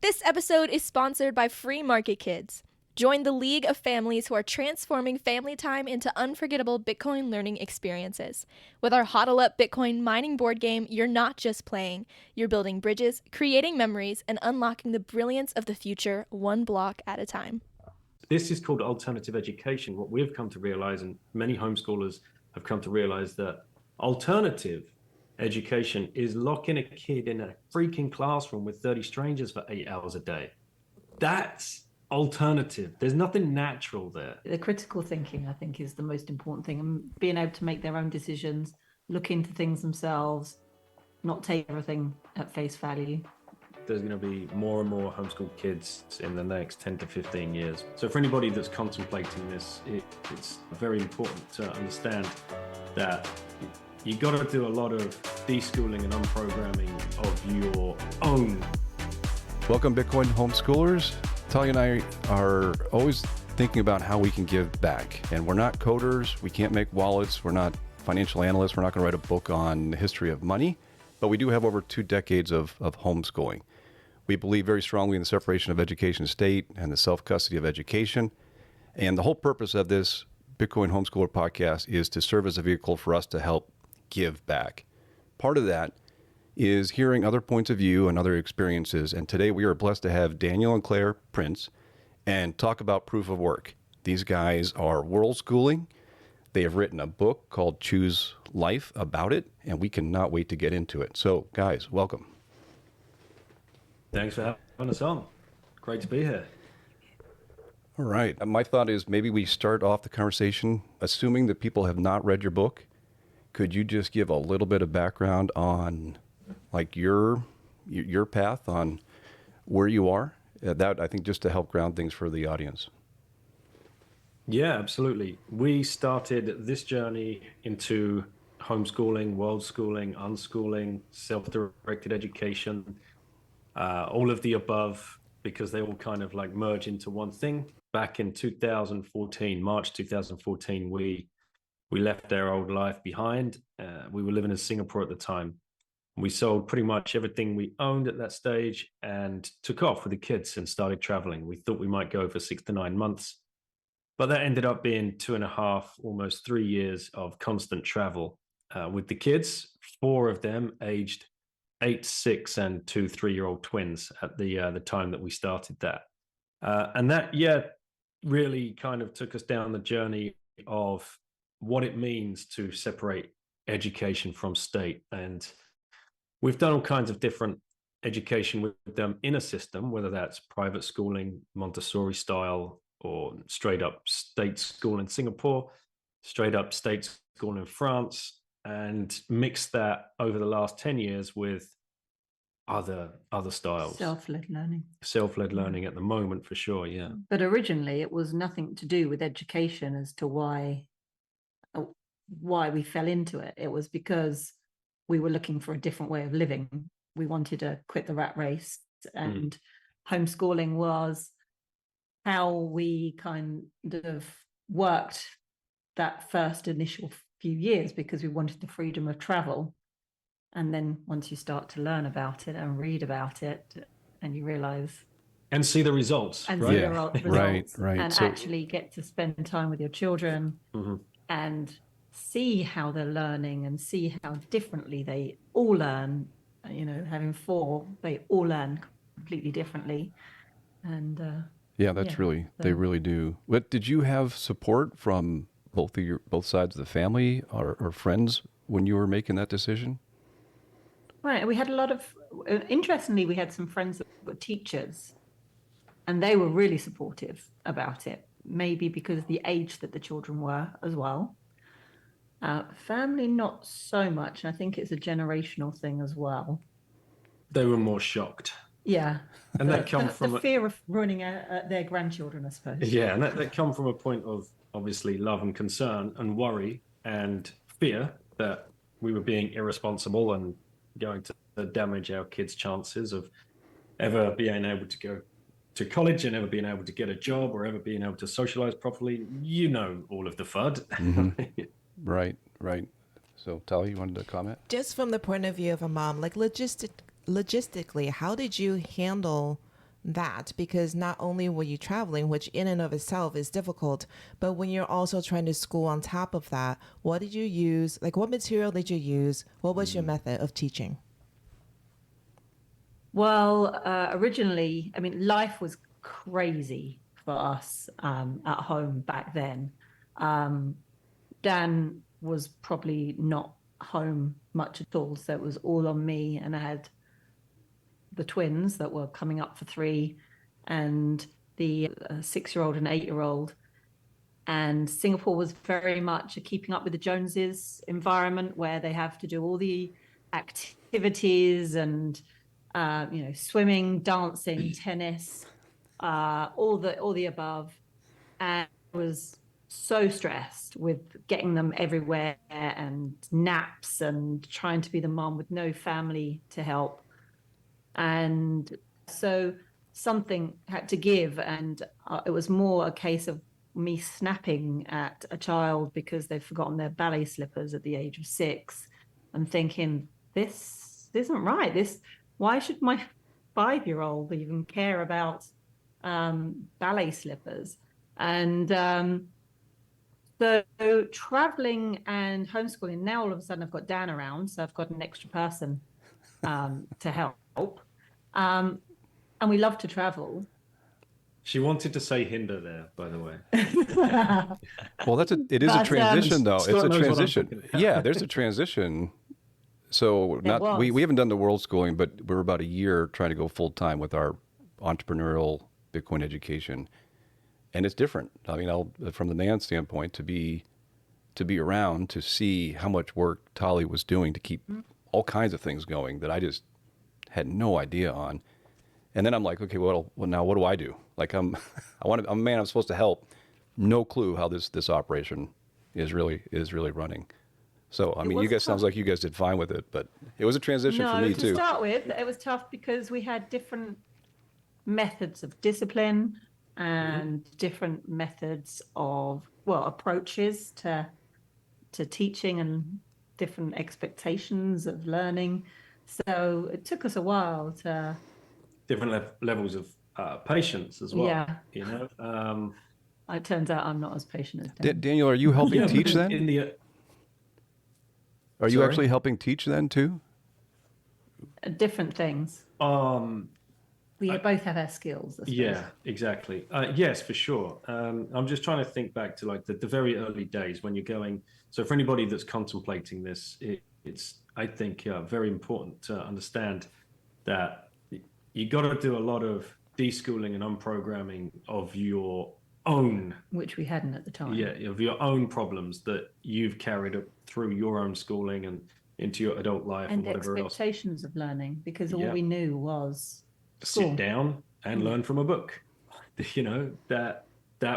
This episode is sponsored by Free Market Kids. Join the league of families who are transforming family time into unforgettable Bitcoin learning experiences. With our HODL Up Bitcoin mining board game, you're not just playing. You're building bridges, creating memories, and unlocking the brilliance of the future one block at a time. This is called alternative education. What we've come to realize, and many homeschoolers have come to realize, that alternative education is locking a kid in a freaking classroom with 30 strangers for 8 hours a day. That's alternative. There's nothing natural there. The critical thinking, I think, is the most important thing, and being able to make their own decisions, look into things themselves, not take everything at face value. There's going to be more and more homeschool kids in the next 10 to 15 years. So for anybody that's contemplating this, it's very important to understand that you got to do a lot of deschooling and unprogramming of your own. Welcome, Bitcoin homeschoolers. Talia and I are always thinking about how we can give back. And we're not coders. We can't make wallets. We're not financial analysts. We're not going to write a book on the history of money. But we do have over 2 decades of homeschooling. We believe very strongly in the separation of education and state and the self-custody of education. And the whole purpose of this Bitcoin Homeschooler podcast is to serve as a vehicle for us to help give back. Part of that is hearing other points of view and other experiences. And today we are blessed to have Daniel and Clair Prince and talk about proof of work. These guys are world schooling. They have written a book called Choose Life about it, and we cannot wait to get into it. So, guys, welcome. Thanks for having us on. Great to be here. All right. My thought is maybe we start off the conversation assuming that people have not read your book. Could you just give a little bit of background on like your path, on where you are? That, I think, just to help ground things for the audience. Yeah, absolutely. We started this journey into homeschooling, world schooling, unschooling, self-directed education, all of the above, because they all kind of like merge into one thing. Back in 2014, March 2014, we left our old life behind. We were living in Singapore at the time. We sold pretty much everything we owned at that stage and took off with the kids and started traveling. We thought we might go for 6 to 9 months. But that ended up being 2.5, almost 3 years of constant travel with the kids, 4 of them aged 8, 6, and 2 3-year-old twins at the time that we started that. And that, really kind of took us down the journey of what it means to separate education from state. And we've done all kinds of different education with them in a system, whether that's private schooling, Montessori style, or straight up state school in Singapore, straight up state school in France, and mixed that over the last 10 years with other styles. Self-led learning At the moment, for sure, yeah. But originally it was nothing to do with education as to why we fell into it. It was because we were looking for a different way of living. We wanted to quit the rat race, and homeschooling was how we kind of worked that first initial few years, because we wanted the freedom of travel. And then once you start to learn about it and read about it, and you realize and see the results, and right? see the results, right. and So, actually get to spend time with your children and see how they're learning and see how differently they all learn. You know, having 4, they all learn completely differently. And they really do. But did you have support from both sides of the family or friends when you were making that decision? Right. We had a lot of, interestingly, we had some friends that were teachers, and they were really supportive about it, maybe because of the age that the children were as well. Family, not so much. I think it's a generational thing as well. They were more shocked. Yeah. And that come from the fear of ruining their grandchildren, I suppose. Yeah, and that come from a point of obviously love and concern and worry and fear that we were being irresponsible and going to damage our kids' chances of ever being able to go to college and ever being able to get a job or ever being able to socialize properly. You know, all of the FUD. Right. So, Talia, you wanted to comment? Just from the point of view of a mom, like logistically, how did you handle that? Because not only were you traveling, which in and of itself is difficult, but when you're also trying to school on top of that, what did you use? Like, what material did you use? What was your method of teaching? Well, originally, I mean, life was crazy for us at home back then. Dan was probably not home much at all, so it was all on me, and I had the twins that were coming up for 3 and the 6-year-old and 8-year-old. And Singapore was very much a keeping up with the Joneses environment, where they have to do all the activities and swimming, dancing, tennis, all the above. And I was so stressed with getting them everywhere and naps and trying to be the mom with no family to help. And so something had to give, and it was more a case of me snapping at a child because they've forgotten their ballet slippers at the age of 6 and thinking, this isn't right. Why should my 5-year-old even care about ballet slippers? And so traveling and homeschooling, now all of a sudden I've got Dan around, so I've got an extra person to help. And we love to travel. She wanted to say hinder there, by the way. Well, it is a transition, though. It's a transition. Yeah, there's a transition. So we haven't done the world schooling, but we're about a year trying to go full time with our entrepreneurial Bitcoin education, and it's different. I mean, from the NAN standpoint, to be around to see how much work Tali was doing to keep all kinds of things going that I just had no idea on. And then I'm like, okay, well now what do I do? Like I'm a man, I'm supposed to help. No clue how this operation is really running. So, I mean, you guys, sounds like you guys did fine with it, but it was a transition for me too. To start with, it was tough because we had different methods of discipline and different methods of, approaches to teaching and different expectations of learning. So it took us a while to... Different levels of patience as well. Yeah. You know? It turns out I'm not as patient as Dan. Daniel, are you helping teach then? Are you actually helping teach then too? Different things. We both have our skills. Yeah, exactly. Yes, for sure. I'm just trying to think back to like the very early days when you're going. So for anybody that's contemplating this, it's I think very important to understand that you got to do a lot of deschooling and unprogramming of your own, which we hadn't at the time. Yeah, of your own problems that you've carried up through your own schooling and into your adult life and whatever else. Expectations of learning, because all we knew was school. Sit down and learn from a book. You know, that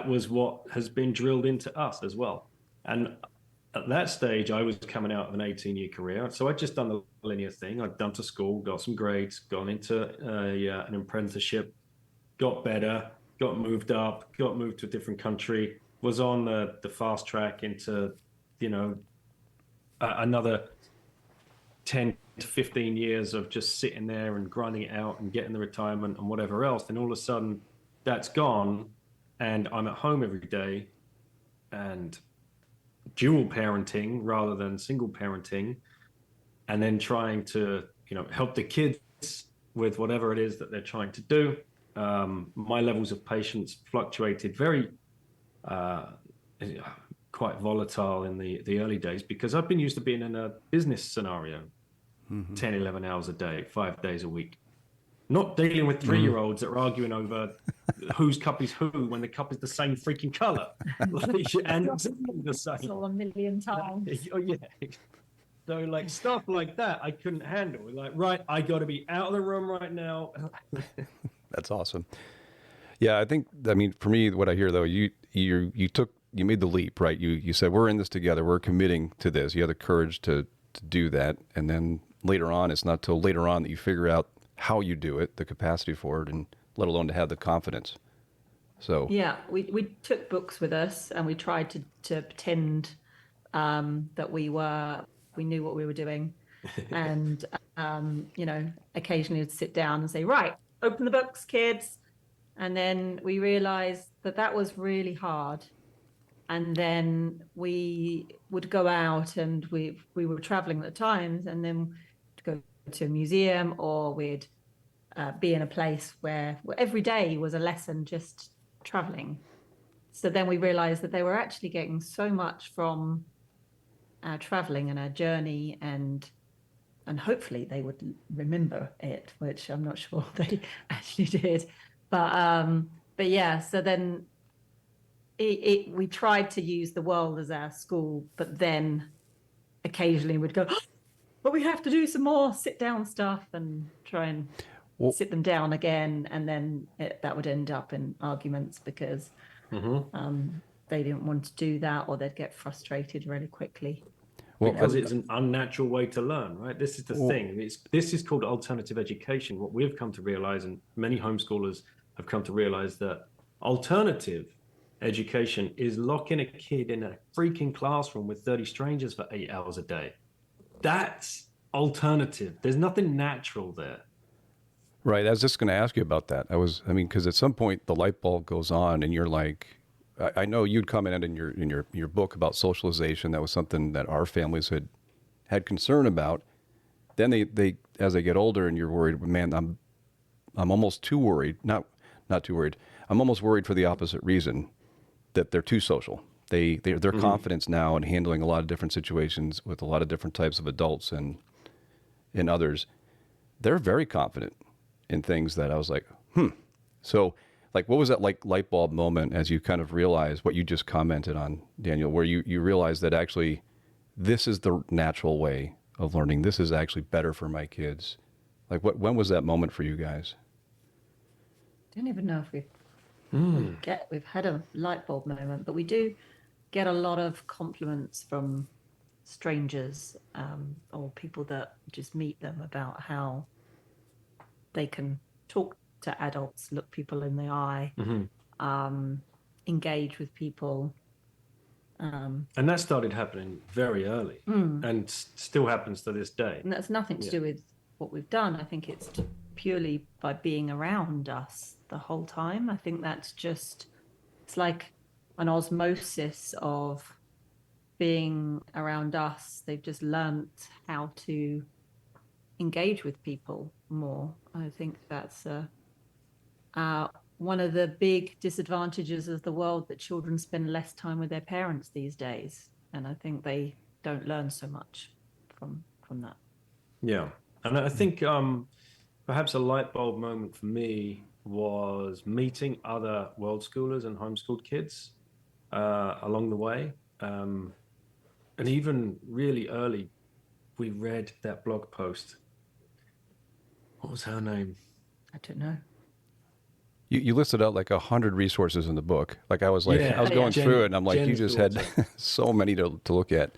was what has been drilled into us as well. And at that stage, I was coming out of an 18-year career. So I'd just done the linear thing. I'd done to school, got some grades, gone into an apprenticeship, got better, got moved up, got moved to a different country, was on the fast track into, another 10 to 15 years of just sitting there and grinding it out and getting the retirement and whatever else. And all of a sudden that's gone and I'm at home every day and dual parenting rather than single parenting, and then trying to, help the kids with whatever it is that they're trying to do. My levels of patience fluctuated very, quite volatile in the early days because I've been used to being in a business scenario, 10, 11 hours a day, 5 days a week, not dealing with 3-year-olds that are arguing over whose cup is who when the cup is the same freaking color. And the same. All a million times. Oh, yeah. So like stuff like that, I couldn't handle. Like, right, I got to be out of the room right now. That's awesome. Yeah, I mean, for me, what I hear though, you made the leap, right? You said, we're in this together. We're committing to this. You had the courage to do that. And then later on, it's not till later on that you figure out how you do it, the capacity for it, and let alone to have the confidence. So yeah, we took books with us and we tried to pretend that we knew what we were doing. And, occasionally would sit down and say, right, open the books, kids. And then we realized that that was really hard. And then we would go out, and we were traveling at the times, and then go to a museum, or we'd be in a place where every day was a lesson, just traveling. So then we realized that they were actually getting so much from our traveling and our journey, and hopefully they would remember it, which I'm not sure they actually did. But yeah, so then we tried to use the world as our school, but then occasionally we'd go, oh, but we have to do some more sit down stuff, and try and sit them down again. And then that would end up in arguments because they didn't want to do that, or they'd get frustrated really quickly. Well, because it's an unnatural way to learn, right? This is the thing. This is called alternative education. What we've come to realize, and many homeschoolers have come to realize, that alternative education is locking a kid in a freaking classroom with 30 strangers for 8 hours a day. That's alternative. There's nothing natural there. Right. I was just going to ask you about that. Because at some point the light bulb goes on, and you're like, I know you'd commented in your book about socialization. That was something that our families had concern about. Then they as they get older, and you're worried, man, I'm almost too worried. Not too worried. I'm almost worried for the opposite reason, that they're too social. Their confidence now in handling a lot of different situations with a lot of different types of adults and others, they're very confident in things that I was like, So, like, what was that like light bulb moment as you kind of realized what you just commented on, Daniel, where you realized that actually this is the natural way of learning. This is actually better for my kids. Like, when was that moment for you guys? I don't even know if we've had a light bulb moment, but we do get a lot of compliments from strangers or people that just meet them about how they can talk to adults, look people in the eye, engage with people. And that started happening very early and still happens to this day. And that's nothing to do with what we've done. I think it's purely by being around us the whole time. I think that's just, it's like an osmosis of being around us. They've just learnt how to engage with people more. I think that's one of the big disadvantages of the world, that children spend less time with their parents these days. And I think they don't learn so much from that. Yeah. And I think perhaps a light bulb moment for me was meeting other world schoolers and homeschooled kids along the way. And even really early, we read that blog post. What was her name? I don't know. You listed out like 100 resources in the book. Like I was going through it, and I'm like, you just had so many to look at.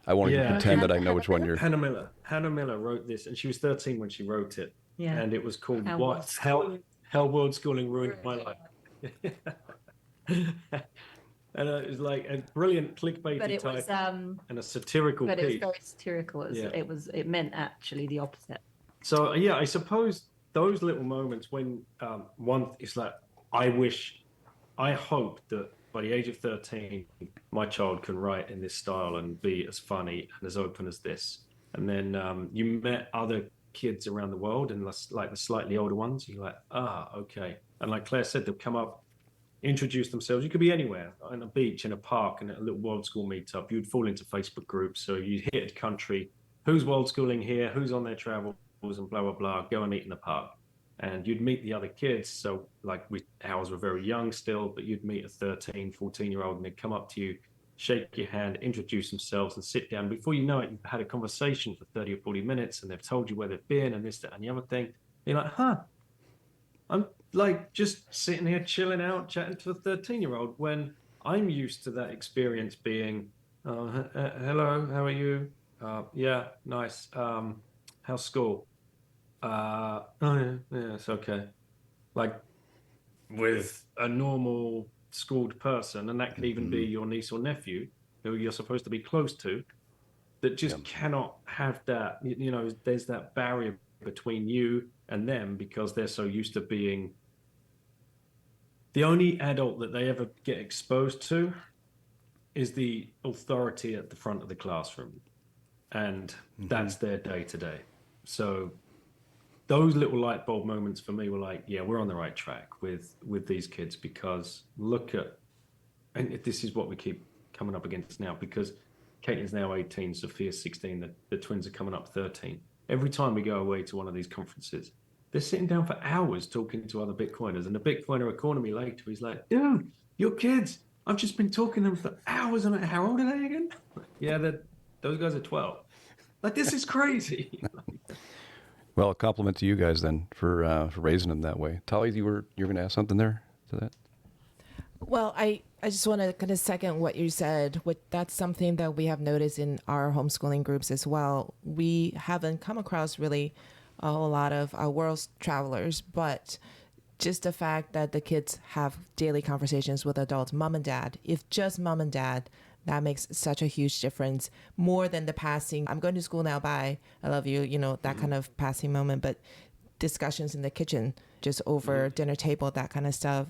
I won't even pretend that I know which one you're. Hannah Miller wrote this, and she was 13 when she wrote it. Yeah. And it was called How World Schooling Ruined My Life. And it was like a brilliant clickbaity type and a satirical piece. But it was very satirical. It meant actually the opposite. So yeah, I suppose those little moments when it's like, I hope that by the age of 13, my child can write in this style and be as funny and as open as this. And then you met other kids around the world, and like the slightly older ones, you're like, okay. And like Claire said, they'll come up, introduce themselves. You could be anywhere, on a beach, in a park, in a little world school meetup. You'd fall into Facebook groups. So you'd hit a country, who's world schooling here, who's on their travels, and blah, blah, blah, go and eat in the park. And you'd meet the other kids. So like ours were very young still, but you'd meet a 13, 14-year-old, and they'd come up to you, shake your hand, introduce themselves, and sit down. Before you know it, you've had a conversation for 30 or 40 minutes, and they've told you where they've been and this, that, and the other thing. You're like, I'm like just sitting here chilling out, chatting to a 13-year-old, when I'm used to that experience being, hello, how are you? Yeah, nice. How's school? Oh yeah, it's okay. Like with a normal schooled person, and that could even be your niece or nephew who you're supposed to be close to, that just cannot have that, there's that barrier between you and them because they're so used to being the only adult that they ever get exposed to is the authority at the front of the classroom. And that's their day to day. So those little light bulb moments for me were like, yeah, we're on the right track with these kids, because look at, and this is what we keep coming up against now, because Caitlin's now 18, Sophia's 16, the twins are coming up 13. Every time we go away to one of these conferences, they're sitting down for hours talking to other Bitcoiners, and the Bitcoiner will corner me later. He's like, dude, your kids, I've just been talking to them for hours. I'm like, how old are they again? Yeah, those guys are 12. Like, this is crazy. Well, a compliment to you guys then for raising them that way. Tali, you're going to ask something there to that? Well, I just want to kind of second what you said. That's something that we have noticed in our homeschooling groups as well. We haven't come across really a whole lot of world travelers, but just the fact that the kids have daily conversations with adults, mom and dad, if just mom and dad, that makes such a huge difference, more than the passing, I'm going to school now, bye, I love you, that kind of passing moment. But discussions in the kitchen, just over dinner table, that kind of stuff.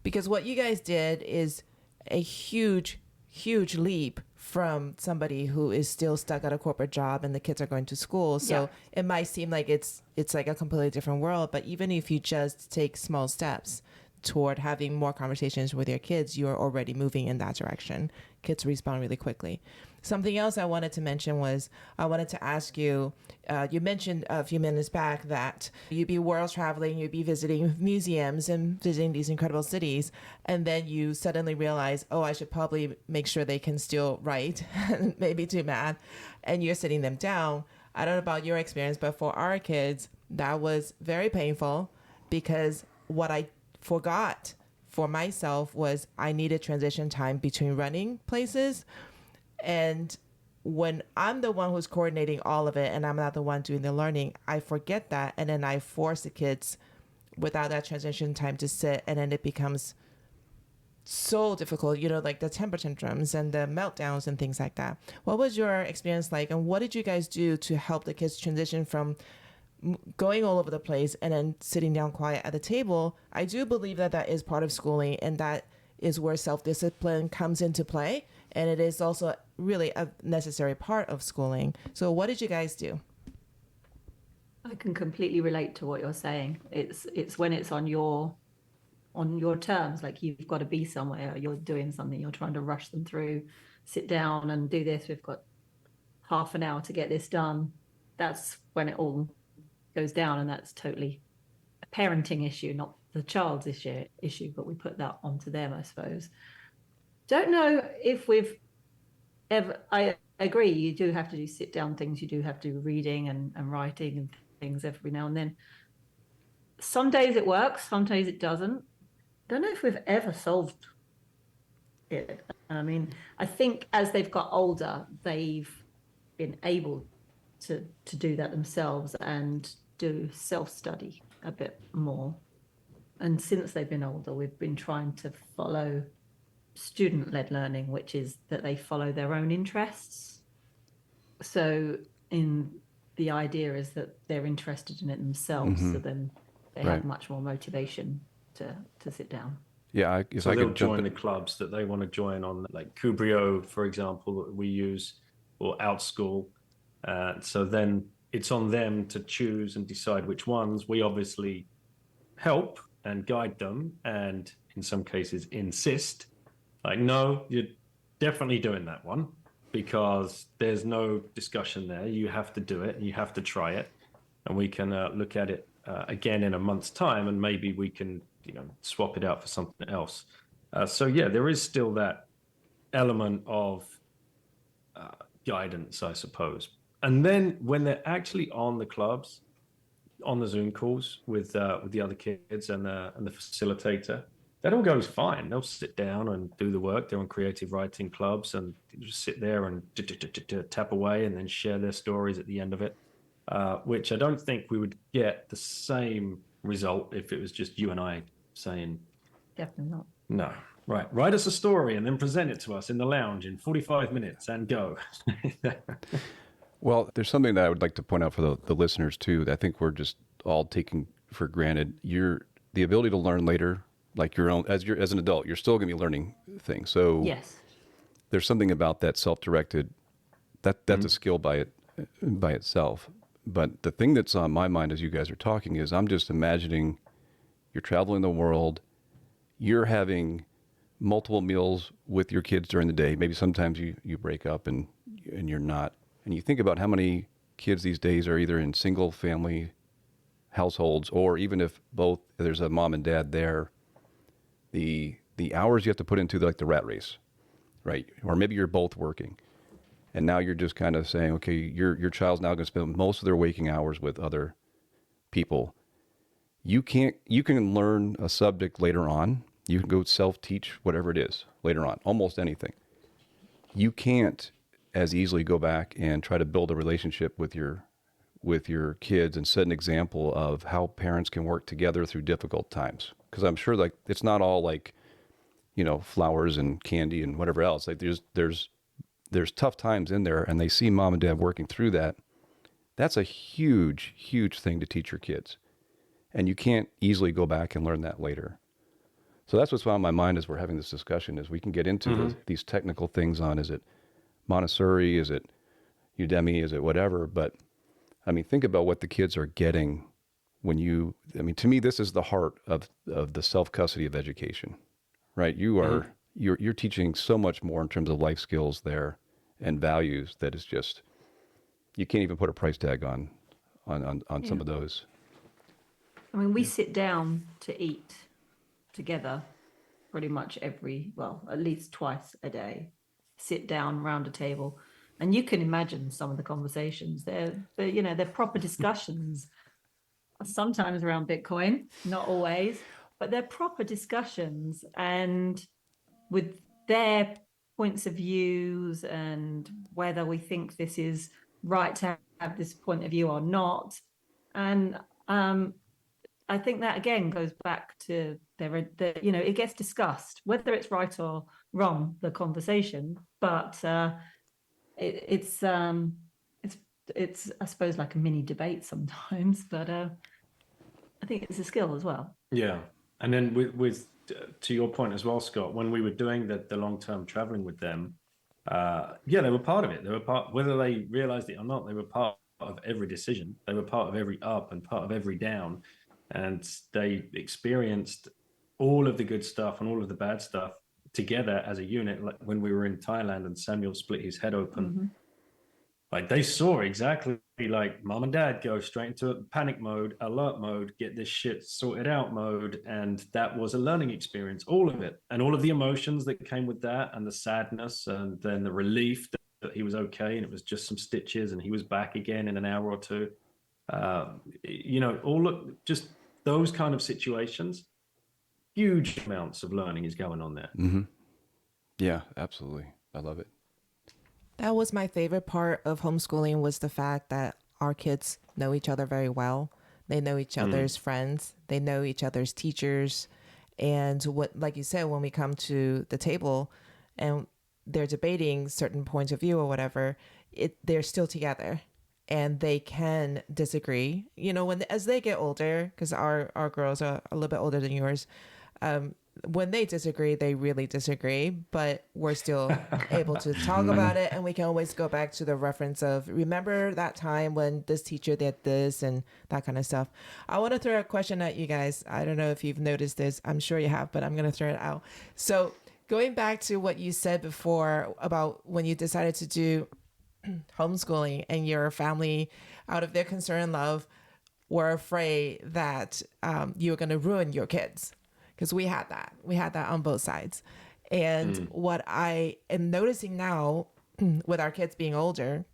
Because what you guys did is a huge, huge leap from somebody who is still stuck at a corporate job and the kids are going to school. So it might seem like it's like a completely different world, but even if you just take small steps toward having more conversations with your kids, you're already moving in that direction. Kids respond really quickly. Something else I wanted to mention was, I wanted to ask you, you mentioned a few minutes back that you'd be world traveling, you'd be visiting museums and visiting these incredible cities, and then you suddenly realize, oh, I should probably make sure they can still write, maybe do math, and you're sitting them down. I don't know about your experience, but for our kids, that was very painful, because what I forgot for myself was I needed transition time between running places. And when I'm the one who's coordinating all of it and I'm not the one doing the learning, I forget that. And then I force the kids without that transition time to sit. And then it becomes so difficult, like the temper tantrums and the meltdowns and things like that. What was your experience like? And what did you guys do to help the kids transition from going all over the place and then sitting down quiet at the table? I do believe that is part of schooling, and that is where self-discipline comes into play. And it is also really a necessary part of schooling. So what did you guys do? I can completely relate to what you're saying. It's when it's on your terms, like you've got to be somewhere, you're doing something, you're trying to rush them through, sit down and do this. We've got half an hour to get this done. That's when it all goes down, and that's totally a parenting issue, not the child's issue, but we put that onto them, I suppose. Don't know if we've ever, I agree, you do have to do sit down things, you do have to do reading and writing and things every now and then. Some days it works, some days it doesn't. Don't know if we've ever solved it. I mean, I think as they've got older, they've been able to do that themselves and do self-study a bit more. And since they've been older, we've been trying to follow student-led learning, which is that they follow their own interests. So the idea is that they're interested in it themselves, so then they have much more motivation to sit down. Yeah, so they'll join the clubs that they want to join on, like Kubrio, for example, that we use, or OutSchool. So then it's on them to choose and decide which ones. We obviously help and guide them, and in some cases insist, like, no, you're definitely doing that one, because there's no discussion there. You have to do it and you have to try it, and we can look at it again in a month's time, and maybe we can swap it out for something else. So yeah, there is still that element of guidance, I suppose. And then when they're actually on the clubs, on the Zoom calls with the other kids and the facilitator, that all goes fine. They'll sit down and do the work. They're on creative writing clubs and just sit there and tap away and then share their stories at the end of it, which I don't think we would get the same result if it was just you and I saying, definitely not. No, right, write us a story and then present it to us in the lounge in 45 minutes and go. Well, there's something that I would like to point out for the listeners too, that I think we're just all taking for granted. The ability to learn later, like your own, as an adult, you're still going to be learning things. So Yes. there's something about that self-directed, that's a skill by itself. But the thing that's on my mind as you guys are talking is I'm just imagining you're traveling the world, you're having multiple meals with your kids during the day. Maybe sometimes you break up and you're not. And you think about how many kids these days are either in single family households, or even if both, there's a mom and dad there, the hours you have to put into the rat race, right? Or maybe you're both working. And now you're just kind of saying, okay, your child's now going to spend most of their waking hours with other people. You can learn a subject later on. You can go self-teach whatever it is later on, almost anything. You can't as easily go back and try to build a relationship with your kids and set an example of how parents can work together through difficult times. Because I'm sure it's not all flowers and candy and whatever else. Like there's tough times in there, and they see mom and dad working through that. That's a huge, huge thing to teach your kids. And you can't easily go back and learn that later. So that's what's on my mind as we're having this discussion, is we can get into these technical things on, is it Montessori, is it Udemy, is it whatever? But I mean, think about what the kids are getting to me, this is the heart of the self-custody of education, right? You're teaching so much more in terms of life skills there and values that is just, you can't even put a price tag on some of those. I mean, we sit down to eat together pretty much at least twice a day, sit down around a table. And you can imagine some of the conversations. They're proper discussions, sometimes around Bitcoin, not always, but they're proper discussions, and with their points of views and whether we think this is right to have this point of view or not. And I think that again goes back to it gets discussed, whether it's right or wrong, the conversation, but it's I suppose like a mini debate sometimes, but I think it's a skill as well. Yeah. And then with to your point as well, Scott, when we were doing the long-term traveling with them, they were part of it. They were part, whether they realized it or not, they were part of every decision. They were part of every up and part of every down. And they experienced all of the good stuff and all of the bad stuff together as a unit. Like when we were in Thailand and Samuel split his head open, like they saw exactly like mom and dad go straight into panic mode, alert mode, get this shit sorted out mode. And that was a learning experience, all of it. And all of the emotions that came with that, and the sadness, and then the relief that he was okay. And it was just some stitches and he was back again in an hour or two. Just those kind of situations, huge amounts of learning is going on there. Yeah, absolutely. I love it. That was my favorite part of homeschooling, was the fact that our kids know each other very well. They know each other's friends. They know each other's teachers. And what, like you said, when we come to the table and they're debating certain points of view or whatever, they're still together. And they can disagree, as they get older, because our girls are a little bit older than yours. When they disagree, they really disagree, but we're still able to talk about it. And we can always go back to the reference of, remember that time when this teacher did this and that kind of stuff. I want to throw a question at you guys. I don't know if you've noticed this. I'm sure you have, but I'm going to throw it out. So going back to what you said before about when you decided to do homeschooling, and your family, out of their concern and love, were afraid that you were going to ruin your kids, because we had that on both sides. And what I am noticing now with our kids being older,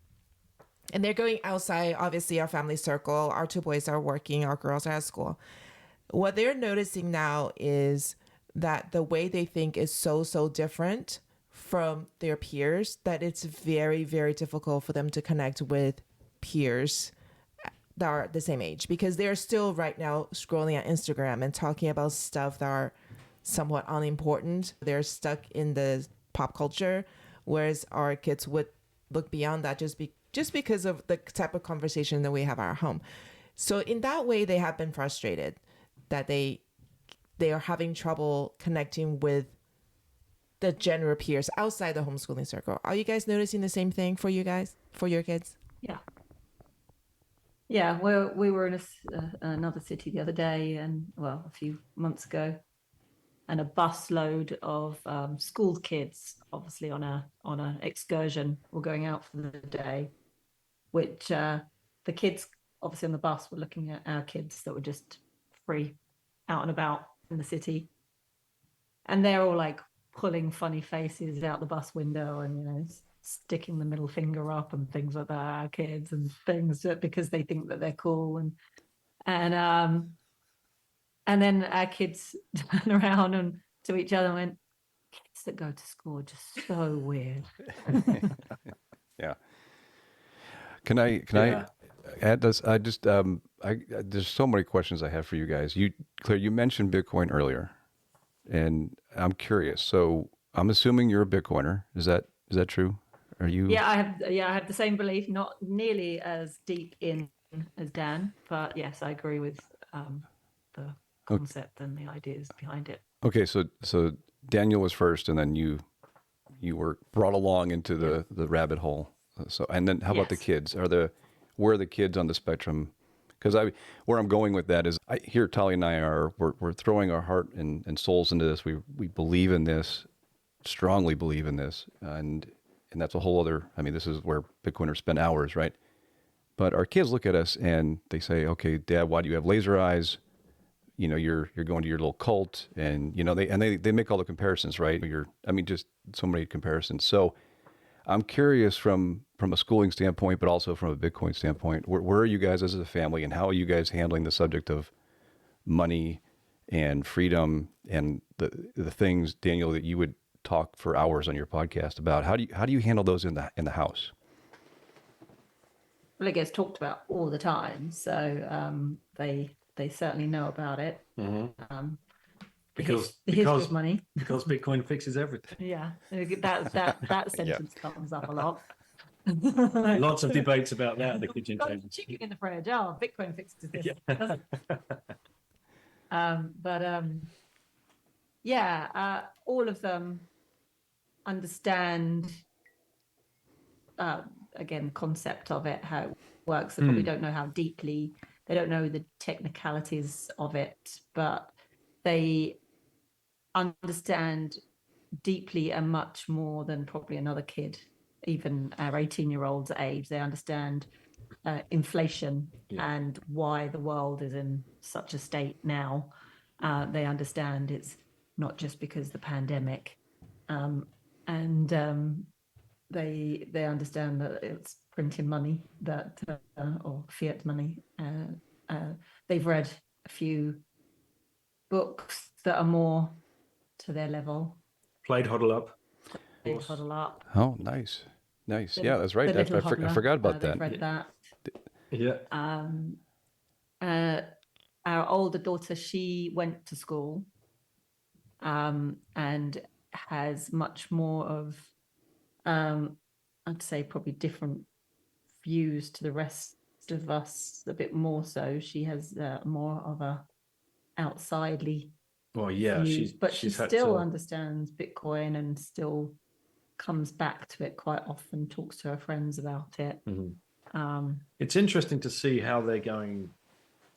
and they're going outside, obviously our family circle, our two boys are working, our girls are at school. What they're noticing now is that the way they think is so different from their peers, that it's very, very difficult for them to connect with peers that are the same age, because they're still right now scrolling on Instagram and talking about stuff that are somewhat unimportant. They're stuck in the pop culture, whereas our kids would look beyond that, just just because of the type of conversation that we have at our home. So in that way, they have been frustrated that they are having trouble connecting with the general peers outside the homeschooling circle. Are you guys noticing the same thing for you guys, for your kids? Yeah. Yeah, we were in another city the other day, and well, a few months ago, and a busload of school kids, obviously on a excursion, were going out for the day. Which the kids, obviously on the bus, were looking at our kids that were just free, out and about in the city, and they're all like pulling funny faces out the bus window, and sticking the middle finger up and things like that, our kids, and things because they think that they're cool, and then our kids turn around and to each other and went, kids that go to school are just so weird. Yeah. Can I add this? I just there's so many questions I have for you guys. Claire, you mentioned Bitcoin earlier, and I'm curious. So I'm assuming you're a Bitcoiner. Is that true? Are you? Yeah, I have the same belief, not nearly as deep in as Dan, but yes, I agree with the concept and the ideas behind it. Okay, so Daniel was first, and then you were brought along into the rabbit hole. So, and then how about the kids? Where are the kids on the spectrum? Because where I'm going with that is, here Talia and I we're throwing our heart and souls into this. We believe in this, strongly believe in this, and that's a whole other. I mean, this is where Bitcoiners spend hours, right? But our kids look at us and they say, "Okay, Dad, why do you have laser eyes? You're going to your little cult," and they make all the comparisons, right? Just so many comparisons. So I'm curious from a schooling standpoint, but also from a Bitcoin standpoint, where are you guys as a family, and how are you guys handling the subject of money and freedom and the things, Daniel, that you would talk for hours on your podcast about? How do you handle those in the house? Well, it gets talked about all the time, so they certainly know about it. Mm-hmm. The history of money, because Bitcoin fixes everything. Yeah, that sentence comes up a lot. Lots of debates about that at the kitchen table. Chicken in the fridge. Oh, Bitcoin fixes this. Yeah. All of them understand. Again, the concept of it, how it works. They probably don't know how deeply. They don't know the technicalities of it, but they understand deeply and much more than probably another kid, even our 18-year-old's age. They understand inflation and why the world is in such a state now. They understand it's not just because of the pandemic, and they understand that it's printing money or fiat money. They've read a few books that are more to their level. Played Huddle Up. Oh, nice. Yeah, that's right. I forgot about that. They've read that. Yeah. Our older daughter, she went to school, and has much more of, I'd say, probably different views to the rest of us. A bit more so. She has more of a outsidely. Well, yeah, view, she still understands Bitcoin and still comes back to it quite often, talks to her friends about it. Mm-hmm. It's interesting to see how they're going.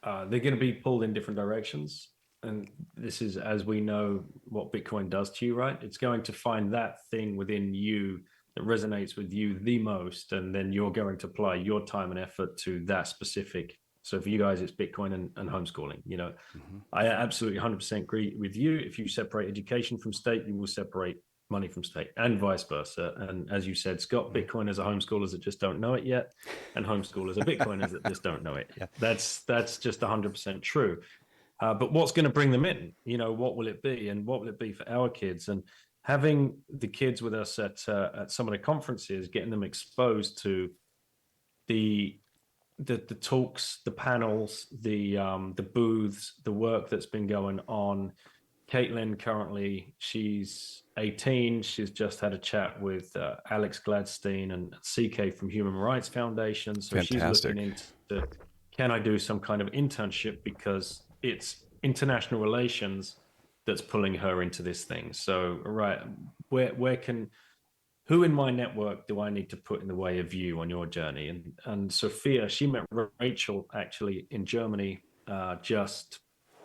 They're going to be pulled in different directions. And this is, as we know, what Bitcoin does to you, right? It's going to find that thing within you that resonates with you the most. And then you're going to apply your time and effort to that specific. So for you guys, it's Bitcoin and homeschooling. I absolutely 100% agree with you. If you separate education from state, you will separate money from state, and vice versa. And as you said, Scott, Bitcoiners are homeschoolers that just don't know it yet, and homeschoolers are Bitcoiners that just don't know it. Yeah. That's just 100% true. But what's going to bring them in? What will it be, and what will it be for our kids? And having the kids with us at some of the conferences, getting them exposed to the talks, the panels, the booths, the work that's been going on, Caitlin, currently, she's 18. She's just had a chat with Alex Gladstein and CK from Human Rights Foundation. So she's Fantastic. looking into, can I do some kind of internship, because it's international relations that's pulling her into this thing. So, right, where can, who in my network do I need to put in the way of you on your journey? And Sophia, she met Rachel actually in Germany just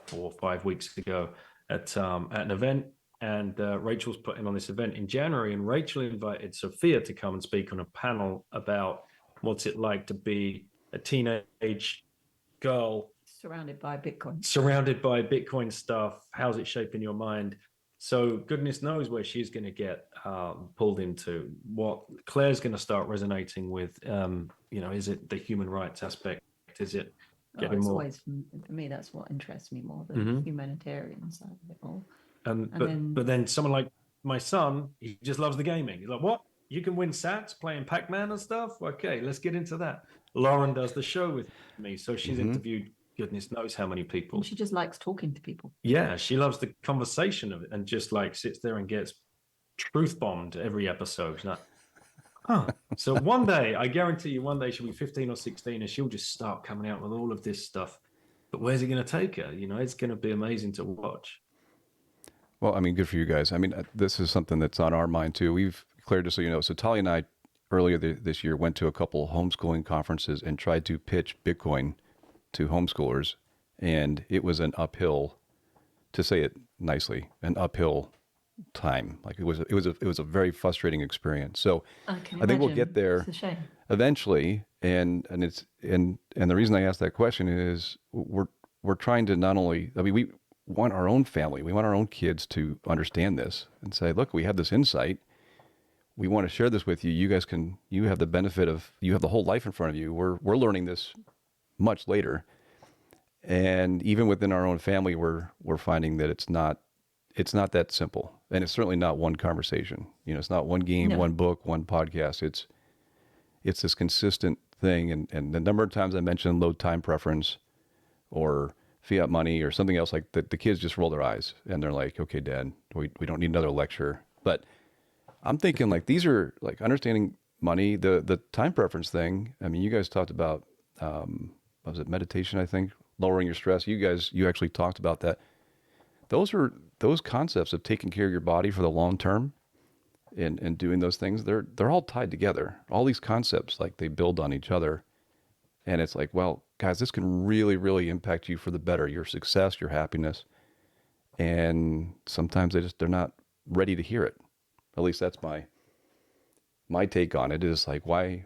4 or 5 weeks ago at an event. And Rachel's putting on this event in January, and Rachel invited Sophia to come and speak on a panel about what's it like to be a teenage girl Surrounded by Bitcoin. surrounded by Bitcoin stuff. How's it shaping your mind? So goodness knows where she's going to get pulled into. What Claire's going to start resonating with, is it the human rights aspect? Is it getting it's more? always, for me, that's what interests me more, the humanitarian side of it all. But then someone like my son, he just loves the gaming. He's like, what? You can win sats playing Pac-Man and stuff? Okay, let's get into that. Lauren does the show with me, so she's interviewed goodness knows how many people. And she just likes talking to people. Yeah, she loves the conversation of it, and just like sits there and gets truth bombed every episode. She's like, huh. So one day, I guarantee you, one day she'll be 15 or 16 and she'll just start coming out with all of this stuff. But where's it going to take her? It's going to be amazing to watch. Well, I mean, good for you guys. I mean, this is something that's on our mind too. Claire, just so you know, so Talia and I earlier this year went to a couple homeschooling conferences and tried to pitch Bitcoin to homeschoolers, and it was an uphill, to say it nicely, an uphill time. Like it was a very frustrating experience. So I think we'll get there eventually. And the reason I asked that question is we're trying to not only, I mean, we want our own family, we want our own kids to understand this and say, look, we have this insight. We want to share this with you. You have the benefit of, you have the whole life in front of you. We're learning this much later. And even within our own family, we're finding that it's not that simple. And it's certainly not one conversation. It's not one game, one book, one podcast. It's this consistent thing. And the number of times I mentioned low time preference or fiat money or something else, like the kids just roll their eyes and they're like, okay, Dad, we don't need another lecture. But I'm thinking like, these are like understanding money, the time preference thing. I mean, you guys talked about, was it meditation, I think, lowering your stress. You actually talked about that. Those concepts of taking care of your body for the long term and doing those things, they're all tied together. All these concepts, like they build on each other. And it's like, well, guys, this can really, really impact you for the better, your success, your happiness. And sometimes they're not ready to hear it. At least that's my take on it, is like, why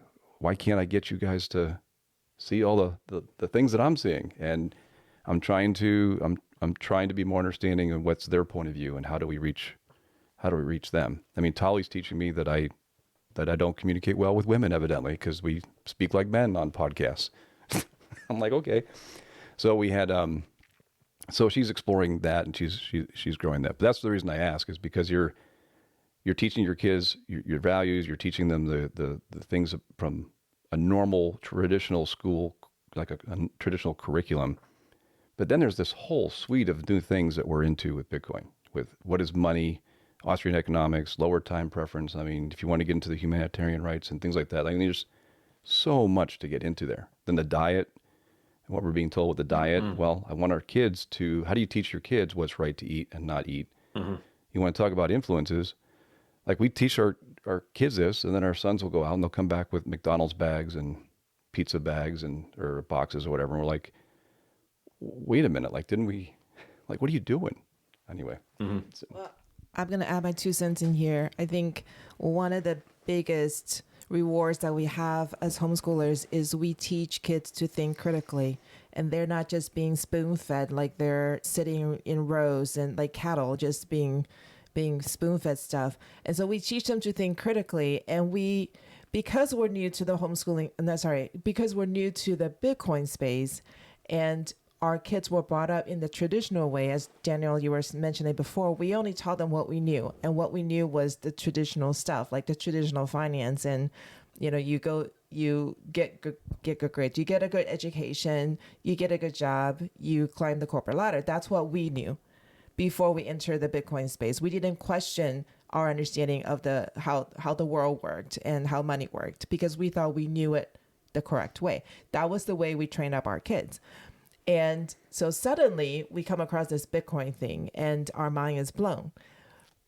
can't I get you guys to see all the things that I'm seeing? And I'm trying to be more understanding of what's their point of view and how do we reach them. I mean, Tali's teaching me that I don't communicate well with women, evidently, because we speak like men on podcasts. I'm like, okay. So we had so she's exploring that and she's growing that. But that's the reason I ask, is because you're teaching your kids your values, you're teaching them the things from a normal traditional school, like a traditional curriculum. But then there's this whole suite of new things that we're into with Bitcoin, with what is money, Austrian economics, lower time preference. I mean, if you want to get into the humanitarian rights and things like that, I mean, there's so much to get into there. Then the diet, and what we're being told with the diet. Well, I want our kids to, how do you teach your kids what's right to eat and not eat? You want to talk about influences? Like we teach our kids this, and then our sons will go out and they'll come back with McDonald's bags and pizza bags or boxes or whatever. And we're like, wait a minute, like, didn't we, like, what are you doing? Anyway. So. Well, I'm going to add my 2 cents in here. I think one of the biggest rewards that we have as homeschoolers is we teach kids to think critically, and they're not just being spoon-fed, like they're sitting in rows and like cattle, just being spoon-fed stuff. And so we teach them to think critically, and because we're new to the because we're new to the Bitcoin space, and our kids were brought up in the traditional way, as Daniel, you were mentioning before, we only taught them what we knew. And what we knew was the traditional stuff, like the traditional finance. And, you get good grades, you get a good education, you get a good job, you climb the corporate ladder. That's what we knew. before we entered the Bitcoin space. We didn't question our understanding of the how the world worked and how money worked because we thought we knew it the correct way. That was the way we trained up our kids. And so suddenly we come across this Bitcoin thing and our mind is blown.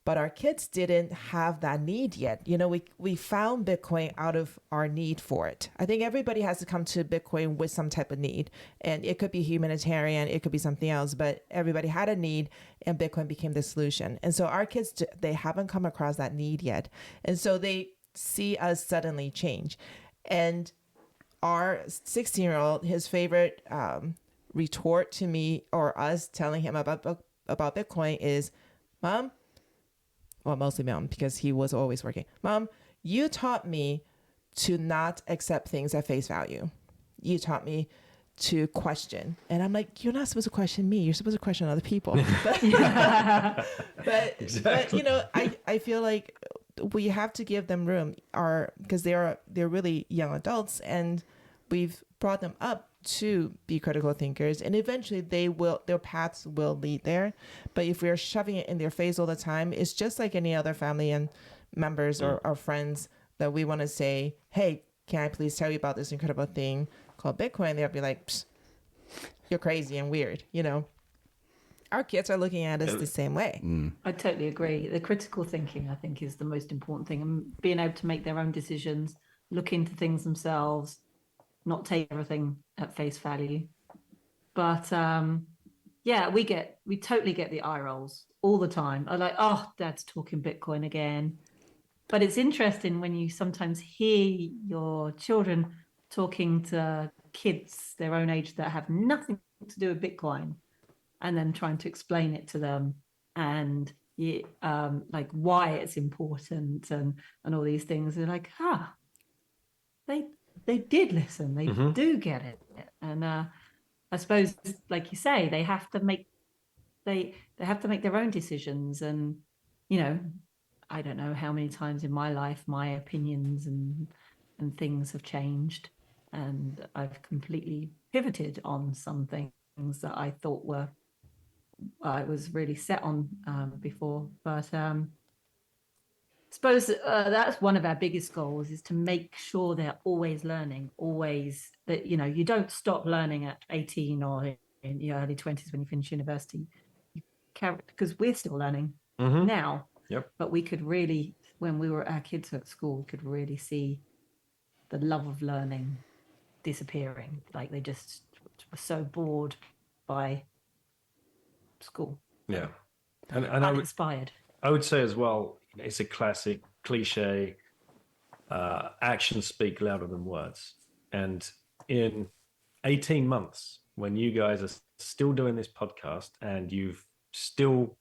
But our kids didn't have that need yet. You know, we found Bitcoin out of our need for it. I think everybody has to come to Bitcoin with some type of need. And it could be humanitarian, it could be something else, but everybody had a need and Bitcoin became the solution. And so our kids, they haven't come across that need yet. And so they see us suddenly change. And our 16-year-old, his favorite retort to me or us telling him about Bitcoin is, Mom, well, mostly Mom, because he was always working. Mom, you taught me to not accept things at face value. You taught me to question. And I'm like, you're not supposed to question me. You're supposed to question other people. But, Exactly. but you know, I feel like we have to give them room because they're really young adults and we've brought them up to be critical thinkers, and eventually their paths will lead there. But if we're shoving it in their face all the time, it's just like any other family and members or friends that we want to say, hey, can I please tell you about this incredible thing called Bitcoin? They'll be like, you're crazy and weird. You know, our kids are looking at us the same way. I totally agree. The critical thinking, I think, is the most important thing, and being able to make their own decisions, look into things themselves, not take everything at face value. But yeah, we totally get the eye rolls all the time. I'm like, oh, Dad's talking Bitcoin again. But it's interesting when you sometimes hear your children talking to kids their own age that have nothing to do with Bitcoin, and then trying to explain it to them and like why it's important and all these things. They're like, they did listen. They do get it. And I suppose, like you say, they have to make their own decisions. And, you know, I don't know how many times in my life my opinions and things have changed, and I've completely pivoted on some things that I thought I was really set on before. But suppose that's one of our biggest goals, is to make sure they're always learning, always, that, you know, you don't stop learning at 18 or in your early 20s when you finish university. Because we're still learning now. Yep. But we could really, when our kids were at school, we could really see the love of learning disappearing. Like they just were so bored by school. Yeah. And inspired. I would say as well, it's a classic cliche, actions speak louder than words. And in 18 months, when you guys are still doing this podcast and you're still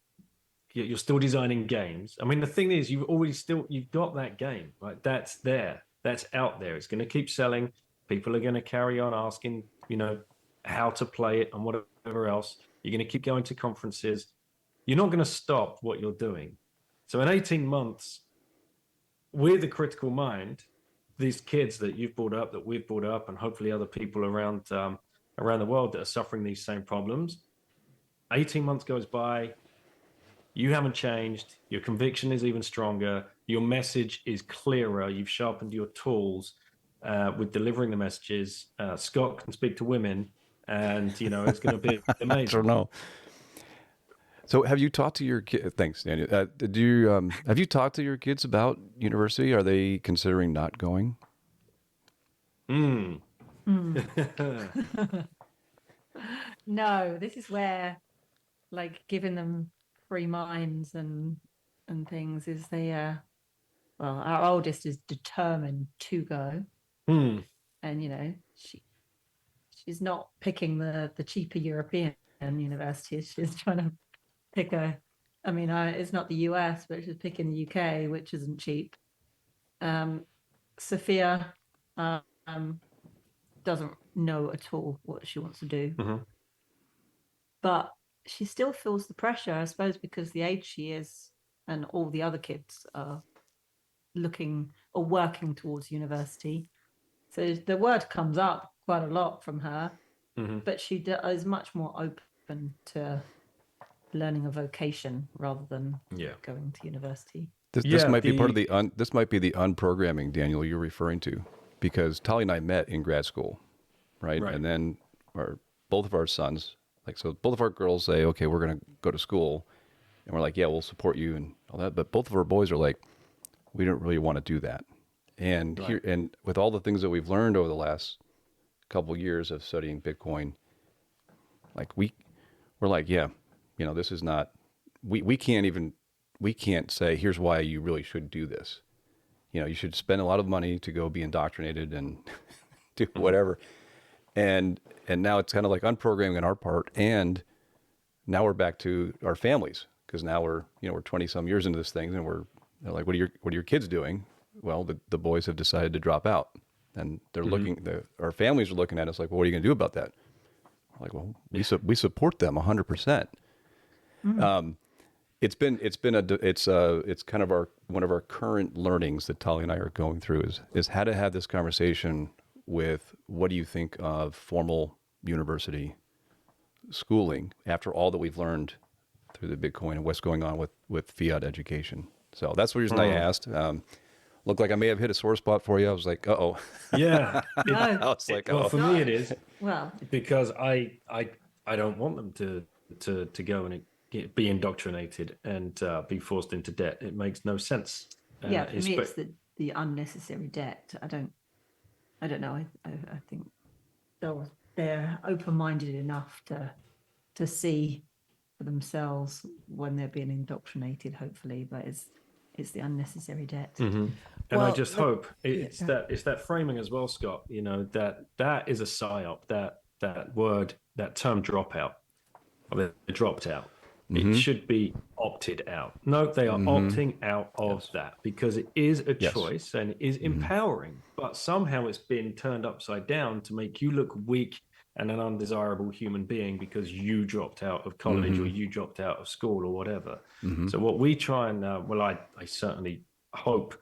designing games. I mean, the thing is, you've got that game, right? That's there, that's out there. It's going to keep selling. People are going to carry on asking, you know, how to play it and whatever else. You're going to keep going to conferences. You're not going to stop what you're doing. So in 18 months, with the critical mind, these kids that you've brought up, that we've brought up, and hopefully other people around the world that are suffering these same problems, 18 months goes by, you haven't changed, your conviction is even stronger, your message is clearer, you've sharpened your tools with delivering the messages. Scott can speak to women, and, you know, it's going to be amazing. I don't know. So have you talked to your kids? Thanks, Daniel. Have you talked to your kids about university? Are they considering not going? No, this is where, like, giving them free minds and things is well, our oldest is determined to go. And, you know, she's not picking the cheaper European universities. She's trying to pick it's not the US, but she's picking the UK, which isn't cheap. Sophia doesn't know at all what she wants to do. But she still feels the pressure, I suppose, because the age she is and all the other kids are looking or working towards university. So the word comes up quite a lot from her, but she is much more open to learning a vocation rather than Yeah. going to university. This might be part of this might be the unprogramming, Daniel, you're referring to, because Tali and I met in grad school, right? And then both of our sons, so both of our girls say, okay, we're going to go to school, and we're like, yeah, we'll support you and all that. But both of our boys are like, we don't really want to do that. And here, and with all the things that we've learned over the last couple of years of studying Bitcoin, like we're like, yeah, this is not, we can't say, here's why you really should do this. You should spend a lot of money to go be indoctrinated and do whatever. And now it's kind of like unprogramming on our part. And now we're back to our families, because now we're 20 some years into this thing, and they're like, what are your kids doing? Well, the boys have decided to drop out, and they're our families are looking at us like, well, what are you going to do about that? We're like, well, we support them 100%. It's kind of one of our current learnings that Tali and I are going through is how to have this conversation with, what do you think of formal university schooling after all that we've learned through the Bitcoin and what's going on with fiat education. So that's the reason I asked. Looked like I may have hit a sore spot for you. I was like, uh-oh. Yeah. No. I was like, Well, for me it is. Well, Because I don't want them to go and be indoctrinated and be forced into debt. It makes no sense. for me, it's the unnecessary debt. I don't know. I think they're open-minded enough to see for themselves when they're being indoctrinated, hopefully, but it's the unnecessary debt. And I just hope it's that framing as well, Scott, that is a psyop, that term dropout, they dropped out. It should be opted out. No, they are opting out of that, because it is a choice and it is empowering, but somehow it's been turned upside down to make you look weak and an undesirable human being because you dropped out of college or you dropped out of school or whatever. So what we try and, I certainly hope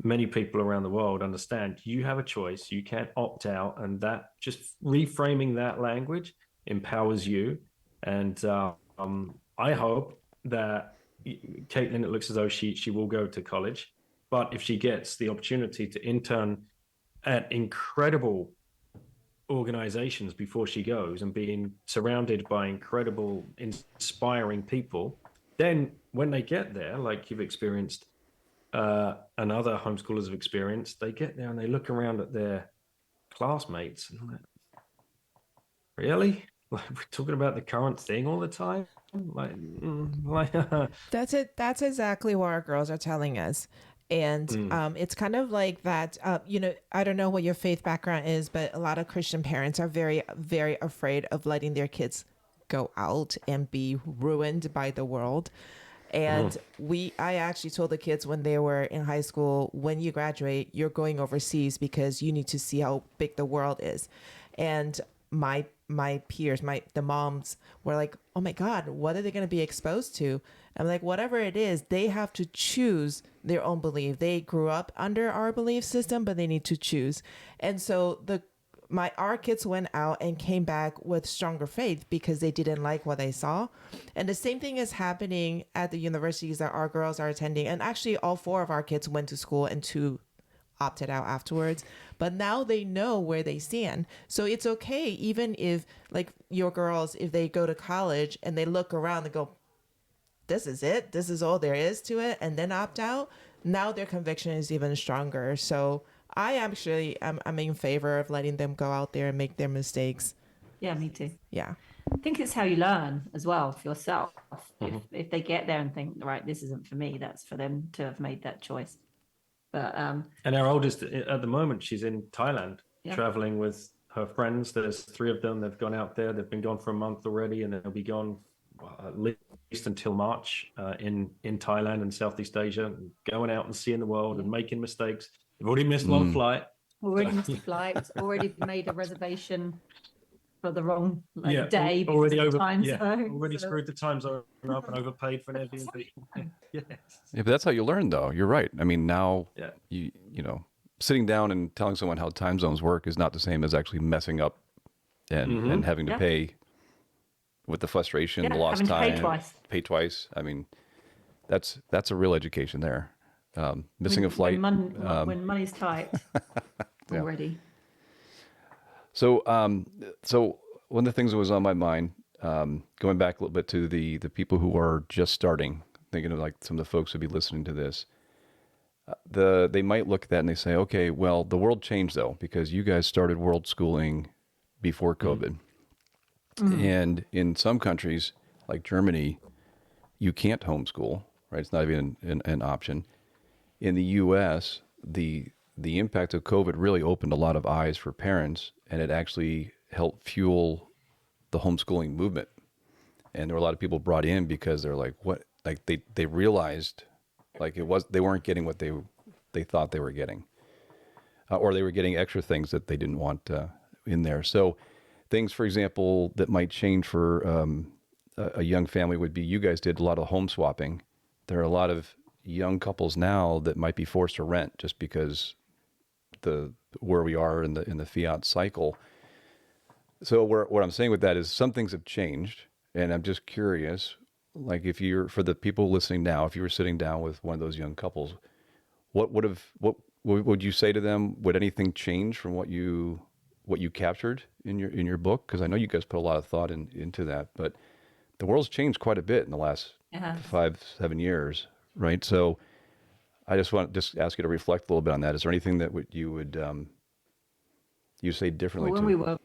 many people around the world understand you have a choice, you can't opt out, and that just reframing that language empowers you. And I hope that Caitlin, it looks as though she will go to college, but if she gets the opportunity to intern at incredible organizations before she goes and being surrounded by incredible, inspiring people, then when they get there, like you've experienced and other homeschoolers have experienced, they get there and they look around at their classmates and like, really? Like, we're talking about the current thing all the time? That's it. That's exactly what our girls are telling us. And it's kind of like that, I don't know what your faith background is, but a lot of Christian parents are very, very afraid of letting their kids go out and be ruined by the world. And I actually told the kids when they were in high school, when you graduate, you're going overseas because you need to see how big the world is. And my peers, the moms were like, oh my God, what are they going to be exposed to? I'm like, whatever it is, they have to choose their own belief. They grew up under our belief system, but they need to choose. And so our kids went out and came back with stronger faith because they didn't like what they saw. And the same thing is happening at the universities that our girls are attending. And actually all 4 of our kids went to school and 2 opted out afterwards, but now they know where they stand. So it's okay, even if like your girls, if they go to college and they look around and go, this is it, this is all there is to it, and then opt out, now their conviction is even stronger. So I'm in favor of letting them go out there and make their mistakes. Yeah, me too. Yeah. I think it's how you learn as well for yourself. If they get there and think, right, this isn't for me, that's for them to have made that choice. But and our oldest at the moment, she's in Thailand, traveling with her friends. There's 3 of them. They've gone out there. They've been gone for a month already, and they'll be gone at least until March in Thailand and Southeast Asia, going out and seeing the world and making mistakes. They've already missed one flight. Already missed a flight. Already made a reservation for the wrong day. Already Already screwed the time zone up and overpaid for an Airbnb. Yes. Yeah, but that's how you learn, though. You're right. I mean, now you sitting down and telling someone how time zones work is not the same as actually messing up and having to pay with the frustration, Yeah, the lost having to pay time, twice. pay twice. I mean, that's a real education there. Missing a flight. When money's tight Yeah. already. So, so one of the things that was on my mind, going back a little bit to the people who are just starting, thinking of like some of the folks who'd be listening to this, they might look at that and they say, okay, well, the world changed though, because you guys started world schooling before COVID. And in some countries like Germany, you can't homeschool, right? It's not even an option. In the U.S., the impact of COVID really opened a lot of eyes for parents, and it actually helped fuel the homeschooling movement. And there were a lot of people brought in because they're like, what? Like they realized, like they weren't getting what they thought they were getting, or they were getting extra things that they didn't want in there. So things, for example, that might change for a young family would be, you guys did a lot of home swapping. There are a lot of young couples now that might be forced to rent just because where we are in the fiat cycle. So what I'm saying with that is some things have changed, and I'm just curious, like for the people listening now, if you were sitting down with one of those young couples, what would you say to them? Would anything change from what you captured in your book? Because I know you guys put a lot of thought into that, but the world's changed quite a bit in the last 5-7 years, right? So I just want to ask you to reflect a little bit on that. Is there anything that you would you say differently Well,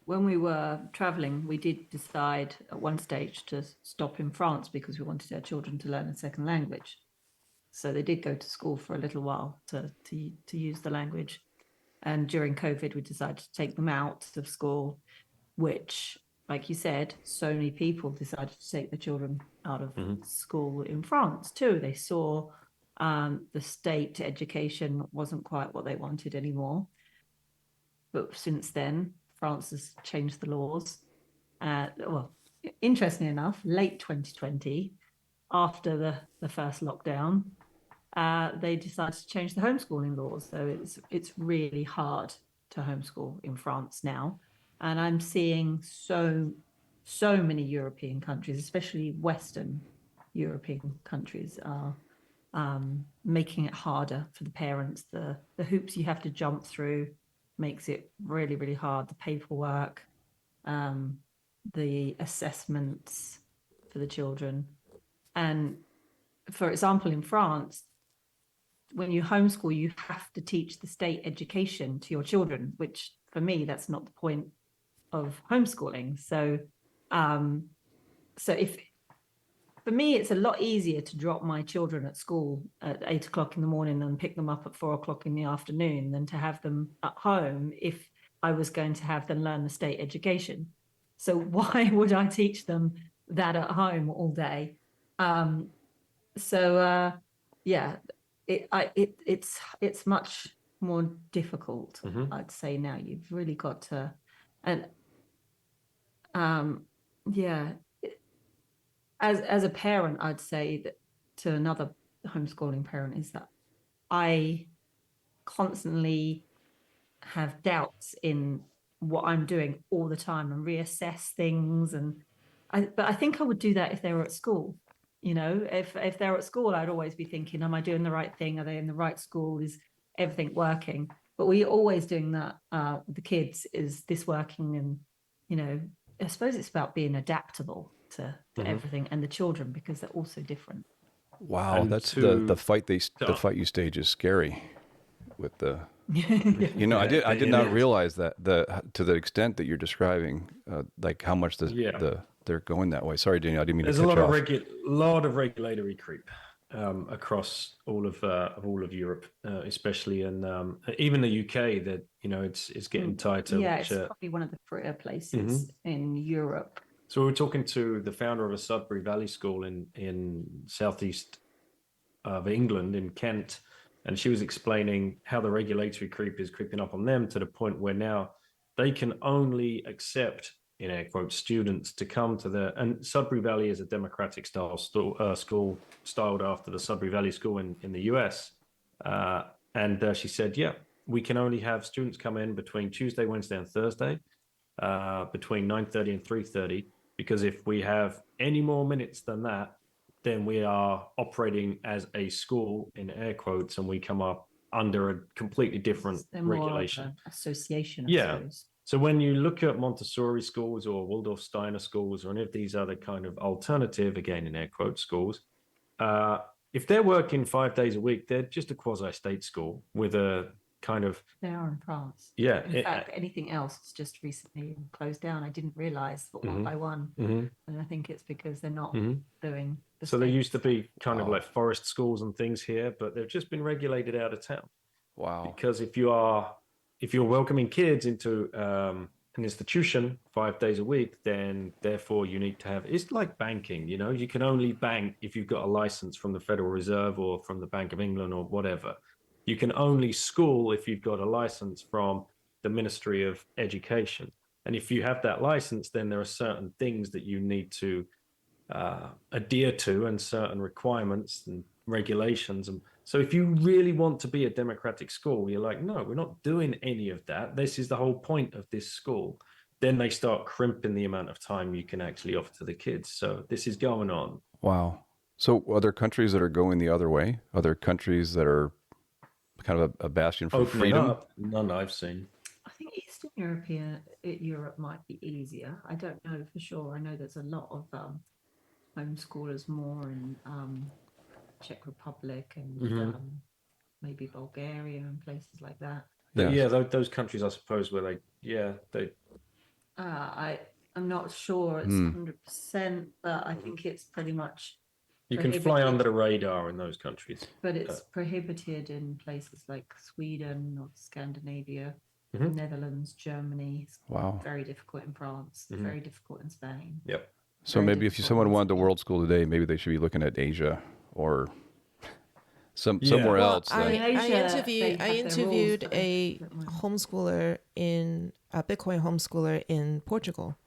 when we were traveling, we did decide at one stage to stop in France because we wanted our children to learn a second language. So they did go to school for a little while to use the language. And during COVID, we decided to take them out of school, which, like you said, so many people decided to take their children out of school in France too. They saw the state education wasn't quite what they wanted anymore. But since then, France has changed the laws. Well, interestingly enough, late 2020, after the first lockdown, they decided to change the homeschooling laws. So it's really hard to homeschool in France now. And I'm seeing so many European countries, especially Western European countries, are making it harder for the parents. The hoops you have to jump through makes it really, really hard. The paperwork, the assessments for the children. And for example, in France, when you homeschool, you have to teach the state education to your children, which for me, that's not the point of homeschooling. So, for me, it's a lot easier to drop my children at school at 8 o'clock in the morning and pick them up at 4 o'clock in the afternoon than to have them at home if I was going to have them learn the state education. So why would I teach them that at home all day? Yeah, it's much more difficult. I'd say now you've really got to, and yeah. As a parent, I'd say that to another homeschooling parent is that I constantly have doubts in what I'm doing all the time and reassess things. But I think I would do that if they were at school. You know, if they're at school, I'd always be thinking, am I doing the right thing? Are they in the right school? Is everything working? But we're always doing that with the kids. Is this working? And, you know, I suppose it's about being adaptable to everything, and the children, because they're also different. Wow, And that's the fight you stage is scary with the you know, I did not realize that to the extent that you're describing, like how much they're going that way. Sorry, Daniel, I didn't mean to cut you off. There's a lot of regulatory creep across all of Europe, especially in even the UK. That, you know, it's getting tighter. Yeah, it's probably one of the freer places in Europe. So we were talking to the founder of a Sudbury Valley School in southeast of England, in Kent, and she was explaining how the regulatory creep is creeping up on them to the point where now they can only accept, in air quotes, students to come to and Sudbury Valley is a democratic style school styled after the Sudbury Valley School in the US. And she said, yeah, we can only have students come in between Tuesday, Wednesday, and Thursday, between 9:30 and 3:30, because if we have any more minutes than that, then we are operating as a school in air quotes, and we come up under a completely different They're more regulation. like an association, I Yeah. suppose. So when you look at Montessori schools or Waldorf Steiner schools or any of these other kind of alternative, again in air quotes, schools, if they're working 5 days a week, they're just a quasi-state school with a kind of, They are in France. yeah. In fact, anything else has just recently closed down. I didn't realize, but one by one. And I think it's because they're not doing the So there state used to be stuff. kind of like forest schools and things here, but they've just been regulated out of town. Wow. Because if you're welcoming kids into an institution 5 days a week, then therefore you need to have, it's like banking, you know, you can only bank if you've got a license from the Federal Reserve or from the Bank of England or whatever. You can only school if you've got a license from the Ministry of Education. And if you have that license, then there are certain things that you need to adhere to and certain requirements and regulations. And so if you really want to be a democratic school, you're like, no, we're not doing any of that. This is the whole point of this school. Then they start crimping the amount of time you can actually offer to the kids. So this is going on. Wow. So are there countries that are going the other way? Other countries that are kind of a bastion for Opening freedom? up, none I've seen. I think Eastern Europe might be easier. I don't know for sure. I know there's a lot of homeschoolers more in Czech Republic and maybe Bulgaria and places like that. But yeah, those countries, I suppose, where I'm not sure it's 100%, but I think it's pretty much. You can fly under the radar in those countries. But it's prohibited in places like Sweden or Scandinavia, Netherlands, Germany. It's very difficult in France, very difficult in Spain. Yep. So maybe if someone wanted to world school today, maybe they should be looking at Asia or somewhere else. I interviewed a homeschooler a Bitcoin homeschooler in Portugal.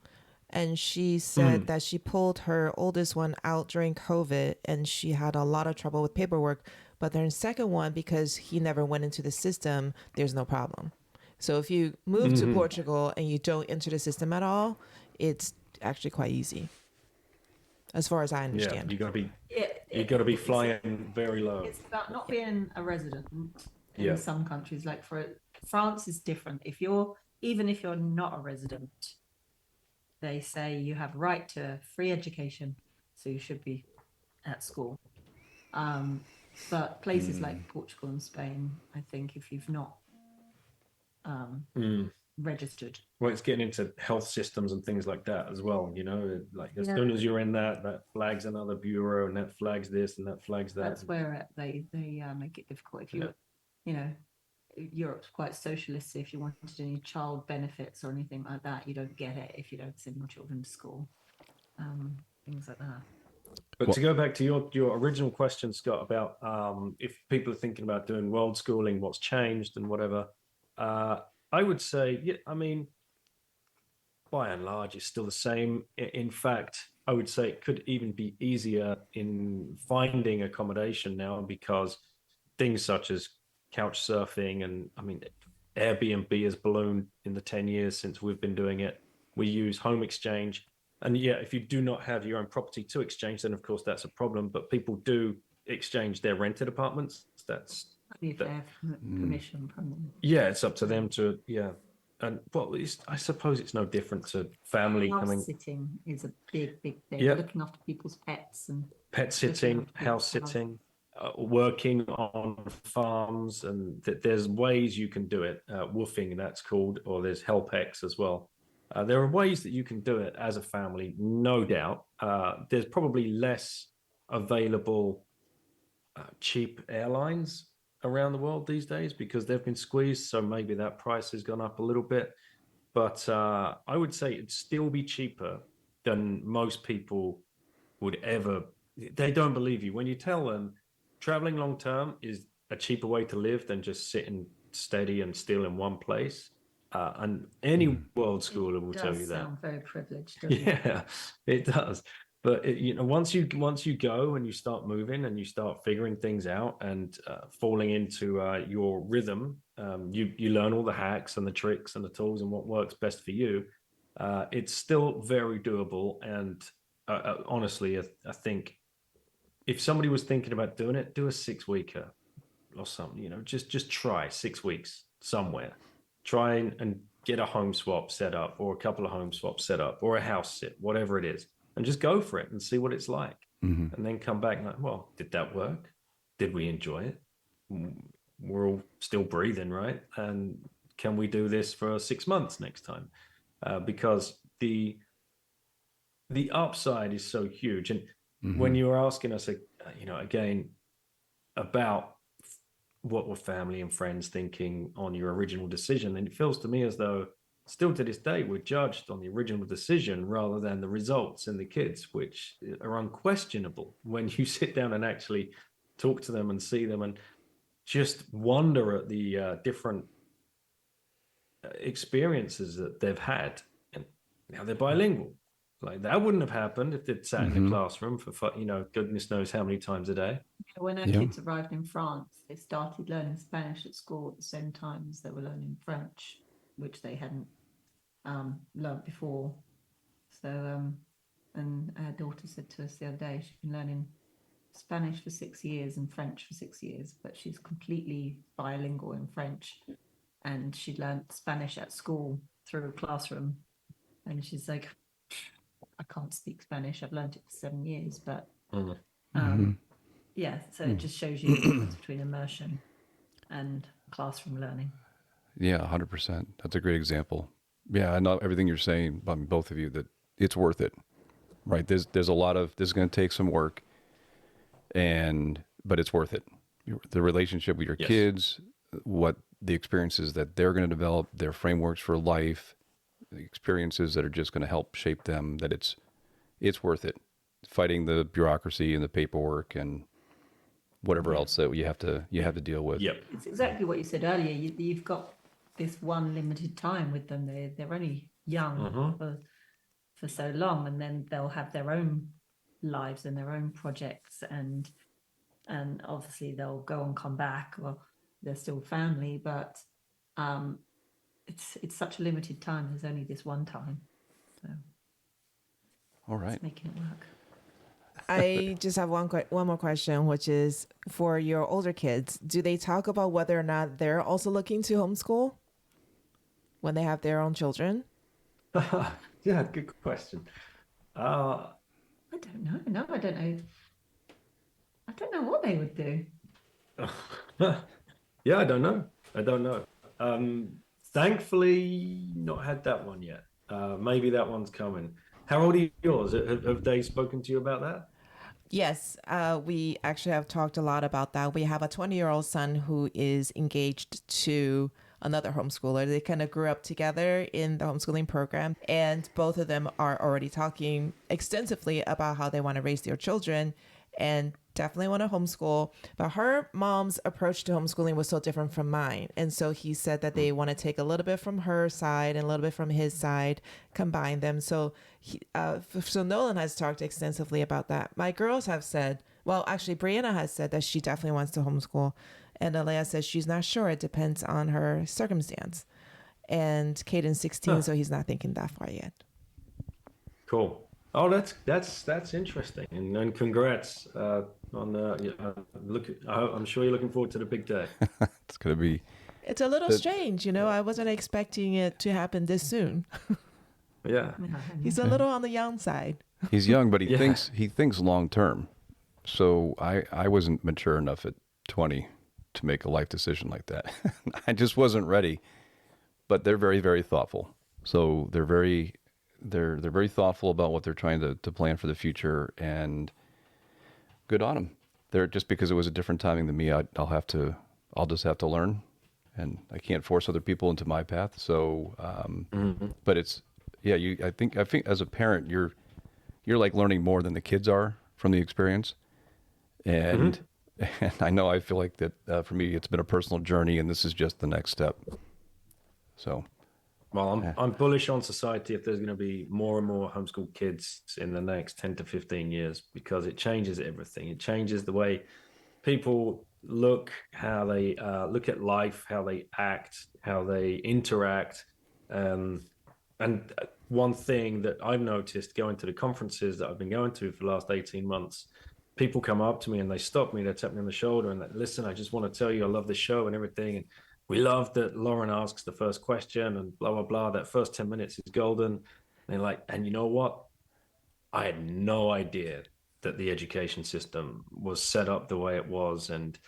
And she said that she pulled her oldest one out during COVID and she had a lot of trouble with paperwork. But then second one, because he never went into the system, there's no problem. So if you move to Portugal and you don't enter the system at all, it's actually quite easy, as far as I understand. Yeah, you got to be flying very low. It's about not being a resident in some countries. Like France is different. Even if you're not a resident, they say you have right to free education, so you should be at school. But places like Portugal and Spain, I think if you've not registered. Well, it's getting into health systems and things like that as well, you know, like as soon as you're in that flags another bureau and that flags this and that flags that. That's where they make it difficult. If Europe's quite socialist, so if you wanted any child benefits or anything like that, you don't get it if you don't send your children to school. Things like that. But to go back to your original question, Scott, about if people are thinking about doing world schooling, what's changed and whatever, I would say, by and large, it's still the same. In fact, I would say it could even be easier in finding accommodation now because things such as couch surfing and Airbnb has ballooned in the 10 years since we've been doing it. We use home exchange. And if you do not have your own property to exchange, then of course that's a problem. But people do exchange their rented apartments. If they have permission from them. Yeah, it's up to them to, And I suppose it's no different to family coming. House sitting is a big thing. Yep. Looking after people's pets and pet sitting, house sitting, working on farms, and there's ways you can do it. Woofing, that's called, or there's HelpX as well. There are ways that you can do it as a family, no doubt. There's probably less available cheap airlines around the world these days because they've been squeezed, so maybe that price has gone up a little bit. But I would say it'd still be cheaper than most people would ever. They don't believe you when you tell them traveling long term is a cheaper way to live than just sitting steady and still in one place. And any world schooler will tell you that. Sound very privileged, doesn't it? Yeah, it does. But once you go and you start moving and you start figuring things out and falling into your rhythm, you learn all the hacks and the tricks and the tools and what works best for you. it's still very doable. And honestly, I think if somebody was thinking about doing it, do a 6-weeker or something. Just try 6 weeks somewhere. Try and get a home swap set up, or a couple of home swaps set up, or a house sit, whatever it is, and just go for it and see what it's like. Mm-hmm. And then come back and like, well, did that work? Did we enjoy it? We're all still breathing, right? And can we do this for 6 months next time? Because the upside is so huge. And when you were asking us, again, about what were family and friends thinking on your original decision, and it feels to me as though still to this day we're judged on the original decision rather than the results in the kids, which are unquestionable when you sit down and actually talk to them and see them and just wonder at the different experiences that they've had. And now they're bilingual. Like, that wouldn't have happened if they'd sat in the classroom for goodness knows how many times a day. When our kids arrived in France, they started learning Spanish at school at the same time as they were learning French, which they hadn't learned before. So, and our daughter said to us the other day, she's been learning Spanish for 6 years and French for 6 years, but she's completely bilingual in French. And she learned Spanish at school through a classroom. And she's like, I can't speak Spanish. I've learned it for 7 years, but yeah. So it just shows you the difference between immersion and classroom learning. Yeah, 100%. That's a great example. Yeah, I know everything you're saying about both of you, that it's worth it, right? There's a lot of, this is going to take some work, but it's worth it. The relationship with your kids, what the experiences that they're going to develop, their frameworks for life, the experiences that are just going to help shape them, that it's worth it. Fighting the bureaucracy and the paperwork and whatever else that you have to deal with. Yep. It's exactly what you said earlier. You've got this one limited time with them. They're only young for so long, and then they'll have their own lives and their own projects, and obviously they'll go and come back, or they're still family, but it's such a limited time. There's only this one time, so All right, it's making it work. I just have one more question, which is, for your older kids, do they talk about whether or not they're also looking to homeschool when they have their own children? Yeah, good question. I don't know. No, I don't know. I don't know what they would do. Yeah, I don't know. Thankfully, not had that one yet. Maybe that one's coming. How old are yours? Have they spoken to you about that? Yes, we actually have talked a lot about that. We have a 20-year-old son who is engaged to another homeschooler. They kind of grew up together in the homeschooling program, and both of them are already talking extensively about how they want to raise their children and definitely want to homeschool. But her mom's approach to homeschooling was so different from mine. And so he said that they want to take a little bit from her side and a little bit from his side, combine them. So so Nolan has talked extensively about that. My girls have said, well, actually, Brianna has said that she definitely wants to homeschool. And Alea says she's not sure. It depends on her circumstance. And Caden's 16, so he's not thinking that far yet. Cool. Oh, that's interesting, and congrats on I'm sure you're looking forward to the big day. It's gonna be. It's a little strange, I wasn't expecting it to happen this soon. Yeah, He's a little on the young side. He's young, but he thinks long term. So I wasn't mature enough at 20 to make a life decision like that. I just wasn't ready. But they're very, very thoughtful. So they're very thoughtful about what they're trying to plan for the future, and good on them. They're, just because it was a different timing than me, I'll just have to learn, and I can't force other people into my path. So, but it's, I think as a parent, you're like learning more than the kids are from the experience. And, and I feel like that for me, it's been a personal journey, and this is just the next step. So. Well, I'm bullish on society if there's going to be more and more homeschool kids in the next 10 to 15 years, because it changes everything. It changes the way people look, how they look at life, how they act, how they interact. And one thing that I've noticed going to the conferences that I've been going to for the last 18 months, people come up to me and they stop me, they tap me on the shoulder and they, listen, I just want to tell you I love the show and everything. And we love that Lauren asks the first question and blah, blah, blah. That first 10 minutes is golden. And they're like, and you know what? I had no idea that the education system was set up the way it was. And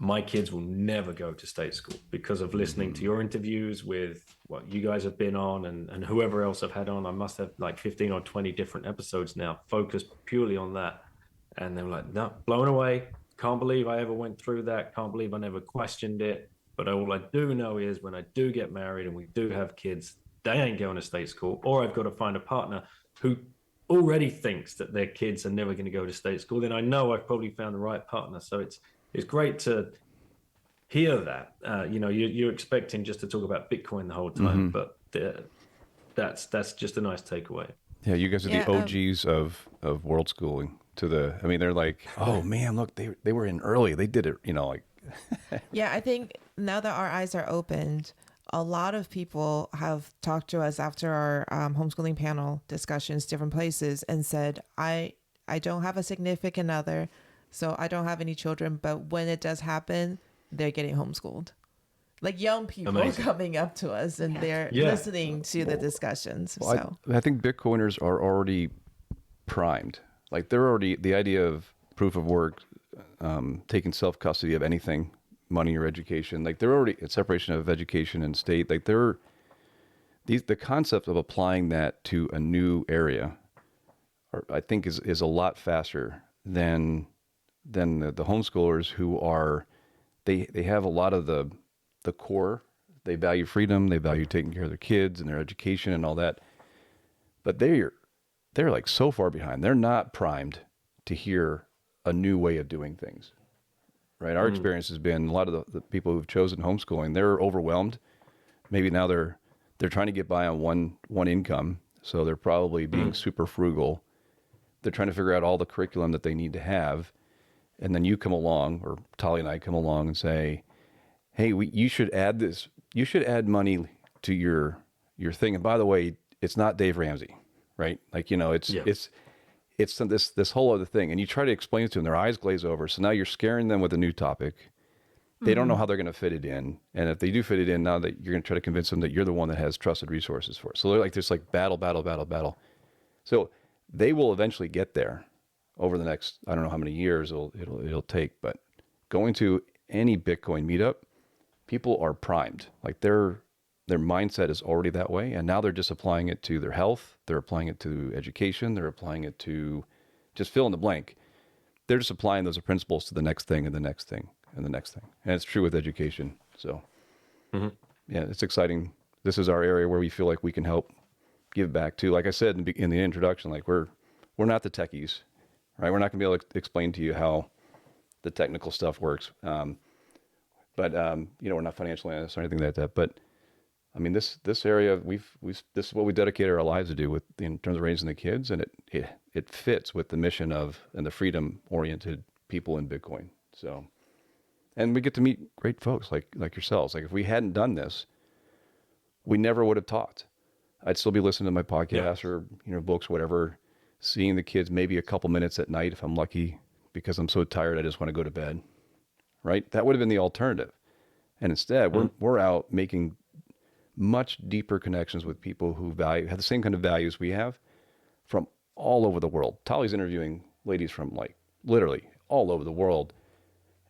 my kids will never go to state school because of listening to your interviews with what you guys have been on and whoever else I've had on. I must have like 15 or 20 different episodes now focused purely on that. And they were like, no, blown away. Can't believe I ever went through that. Can't believe I never questioned it. But all I do know is when I do get married and we do have kids, they ain't going to state school, or I've got to find a partner who already thinks that their kids are never going to go to state school. Then I know I've probably found the right partner. So it's great to hear that. You're expecting just to talk about Bitcoin the whole time, but that's just a nice takeaway. Yeah, you guys are the OGs of world schooling. They're like, oh man, look, they were in early. They did it, like. Yeah, I think now that our eyes are opened, a lot of people have talked to us after our homeschooling panel discussions, different places, and said, I don't have a significant other, so I don't have any children, but when it does happen, they're getting homeschooled. Like young people Amazing. coming up to us and they're listening to the discussions. Well, I think Bitcoiners are already primed. Like they're already, the idea of proof of work, taking self-custody of anything, money or education, like they're already a separation of education and state. Like the concept of applying that to a new area, I think is a lot faster than the homeschoolers who are, they have a lot of the core. They value freedom. They value taking care of their kids and their education and all that. But they're like so far behind. They're not primed to hear a new way of doing things, right? Our experience has been a lot of the people who've chosen homeschooling, they're overwhelmed. Maybe now they're trying to get by on one income. So they're probably being super frugal. They're trying to figure out all the curriculum that they need to have. And then you come along, or Tali and I come along and say, hey, you should add this. You should add money to your thing. And by the way, it's not Dave Ramsey, right? Like, it's this whole other thing. And you try to explain it to them, their eyes glaze over. So now you're scaring them with a new topic. They don't know how they're going to fit it in. And if they do fit it in, now that you're going to try to convince them that you're the one that has trusted resources for it. So they're like, there's like battle. So they will eventually get there over the next, I don't know how many years it'll take, but going to any Bitcoin meetup, people are primed. Like their mindset is already that way. And now they're just applying it to their health. They're applying it to education. They're applying it to just fill in the blank. They're just applying those principles to the next thing and the next thing and the next thing. And it's true with education. So yeah, it's exciting. This is our area where we feel like we can help give back to, like I said in the introduction, like we're not the techies, right? We're not gonna be able to explain to you how the technical stuff works. But we're not financial analysts or anything like that. But I mean, this area, this is what we dedicate our lives to do in terms of raising the kids, and it fits with the mission and the freedom-oriented people in Bitcoin. So, and we get to meet great folks like yourselves. Like if we hadn't done this, we never would have taught. I'd still be listening to my podcast or books, whatever, seeing the kids maybe a couple minutes at night if I'm lucky, because I'm so tired I just want to go to bed. Right? That would have been the alternative. And instead, we're out making much deeper connections with people who have the same kind of values we have from all over the world. Tali's interviewing ladies from like literally all over the world.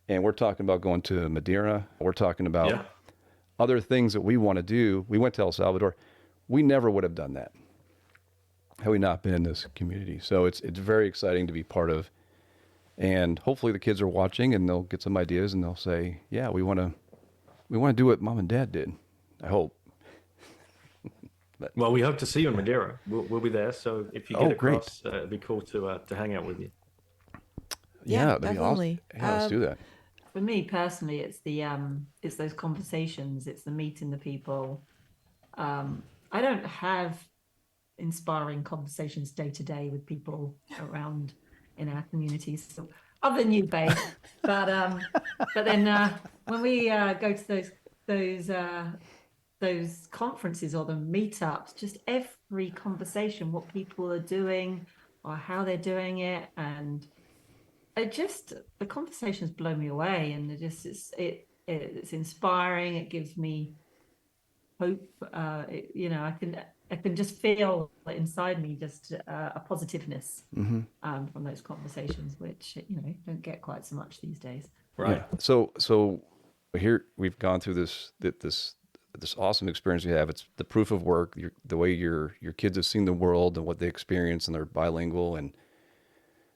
And we're talking about going to Madeira. We're talking about other things that we want to do. We went to El Salvador. We never would have done that had we not been in this community. So it's very exciting to be part of. And hopefully the kids are watching and they'll get some ideas and they'll say, yeah, we want to do what mom and dad did. I hope. Well, we hope to see you in Madeira. We'll be there. So if you get across, it'd be cool to hang out with you. Yeah, that'd definitely. Be awesome. Yeah, let's do that. For me personally, it's it's those conversations. It's the meeting the people. I don't have inspiring conversations day to day with people around in our communities, so other than you, babe. But then when we go to those those conferences or the meetups, just every conversation, what people are doing or how they're doing it, and the conversations blow me away, and it's inspiring. It gives me hope. I can just feel inside me just a positiveness from those conversations, which don't get quite so much these days. Right. Yeah. So here we've gone through this awesome experience we have. It's the proof of work, the way your kids have seen the world and what they experience, and they're bilingual, and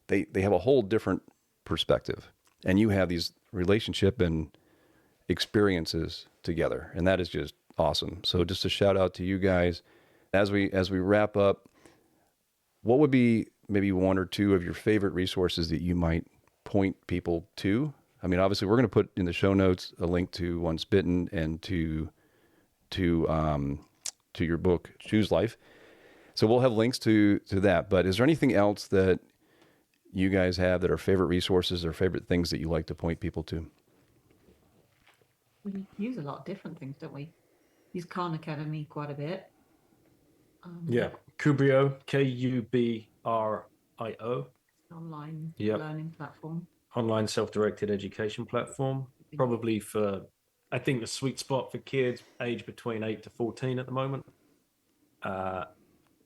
they have a whole different perspective. And you have these relationship and experiences together, and that is just awesome. So just a shout out to you guys. As we wrap up, what would be maybe one or two of your favorite resources that you might point people to? I mean, obviously, we're going to put in the show notes a link to Once Bitten and to your book, Choose Life. So we'll have links to that. But is there anything else that you guys have that are favorite resources or favorite things that you like to point people to? We use a lot of different things, don't we? Use Khan Academy quite a bit. Yeah. Kubrio, Kubrio. Online Yep. learning platform. Online self-directed education platform, probably I think the sweet spot for kids aged between 8 to 14 at the moment.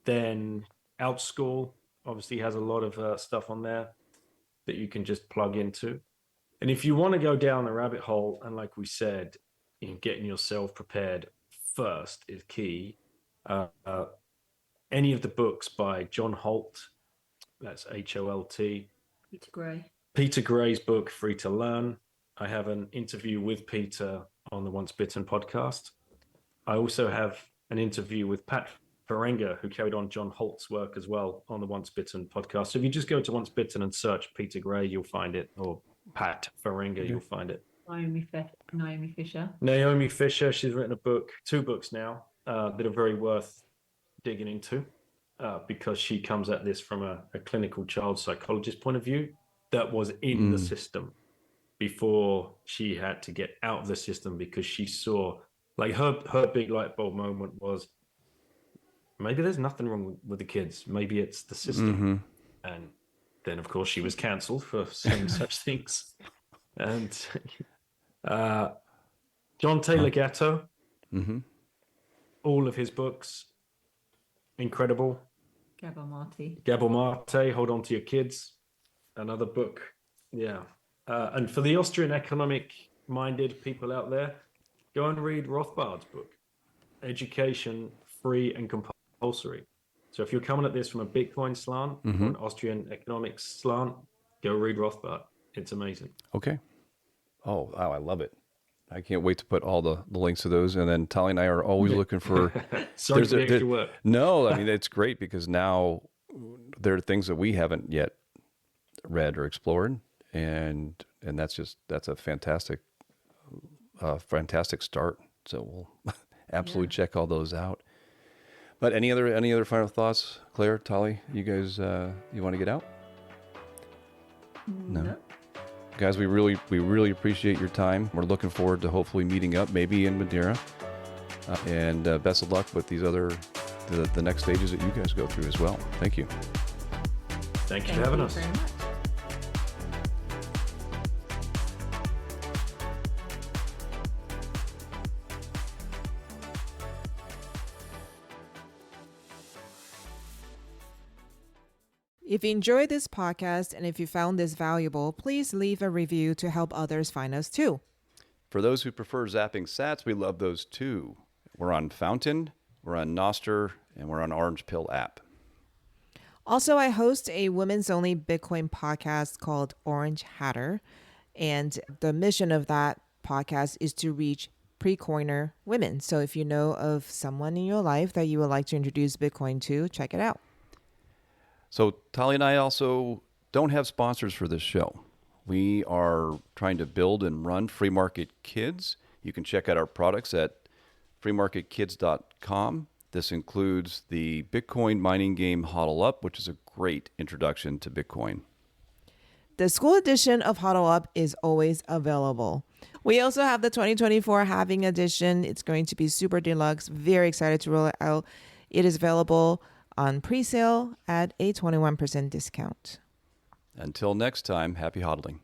Then OutSchool obviously has a lot of stuff on there that you can just plug into. And if you want to go down the rabbit hole, and like we said, getting yourself prepared first is key. Any of the books by John Holt, that's Holt. Peter Gray. Peter Gray's book, Free to Learn. I have an interview with Peter on the Once Bitten podcast. I also have an interview with Pat Ferenga, who carried on John Holt's work as well on the Once Bitten podcast. So if you just go to Once Bitten and search Peter Gray, you'll find it, or Pat Ferenga, you'll find it. Naomi Fisher. Naomi Fisher, she's written two books now that are very worth digging into because she comes at this from a clinical child psychologist point of view that was in the system before she had to get out of the system, because she saw, like, her big light bulb moment was, maybe there's nothing wrong with the kids. Maybe it's the system. And then, of course, she was cancelled for saying such things. And John Taylor Gatto, all of his books, incredible. Gabor Mate, Hold On to Your Kids, another book. Yeah. And for the Austrian economic-minded people out there, go and read Rothbard's book, Education, Free and Compulsory. So if you're coming at this from a Bitcoin slant or an Austrian economics slant, go read Rothbard. It's amazing. Okay. Oh, wow, I love it. I can't wait to put all the links to those. And then Tali and I are always looking for... Sorry for the extra work. No, I mean, it's great because now there are things that we haven't yet read or explored. And that's a fantastic start. So we'll absolutely check all those out. But any other final thoughts, Claire, Tali? You guys, you want to get out? No. Guys, we really appreciate your time. We're looking forward to hopefully meeting up, maybe in Madeira. And best of luck with these the next stages that you guys go through as well. Thank you. Thank you for having us. Very much. If you enjoyed this podcast and if you found this valuable, please leave a review to help others find us too. For those who prefer zapping sats, we love those too. We're on Fountain, we're on Nostr, and we're on Orange Pill app. Also, I host a women's only Bitcoin podcast called Orange Hatter. And the mission of that podcast is to reach pre-coiner women. So if you know of someone in your life that you would like to introduce Bitcoin to, check it out. So Tali and I also don't have sponsors for this show. We are trying to build and run Free Market Kids. You can check out our products at freemarketkids.com. This includes the Bitcoin mining game Hodl Up, which is a great introduction to Bitcoin. The school edition of Hodl Up is always available. We also have the 2024 Halving Edition. It's going to be super deluxe. Very excited to roll it out. It is available on pre-sale at a 21% discount. Until next time, happy hodling.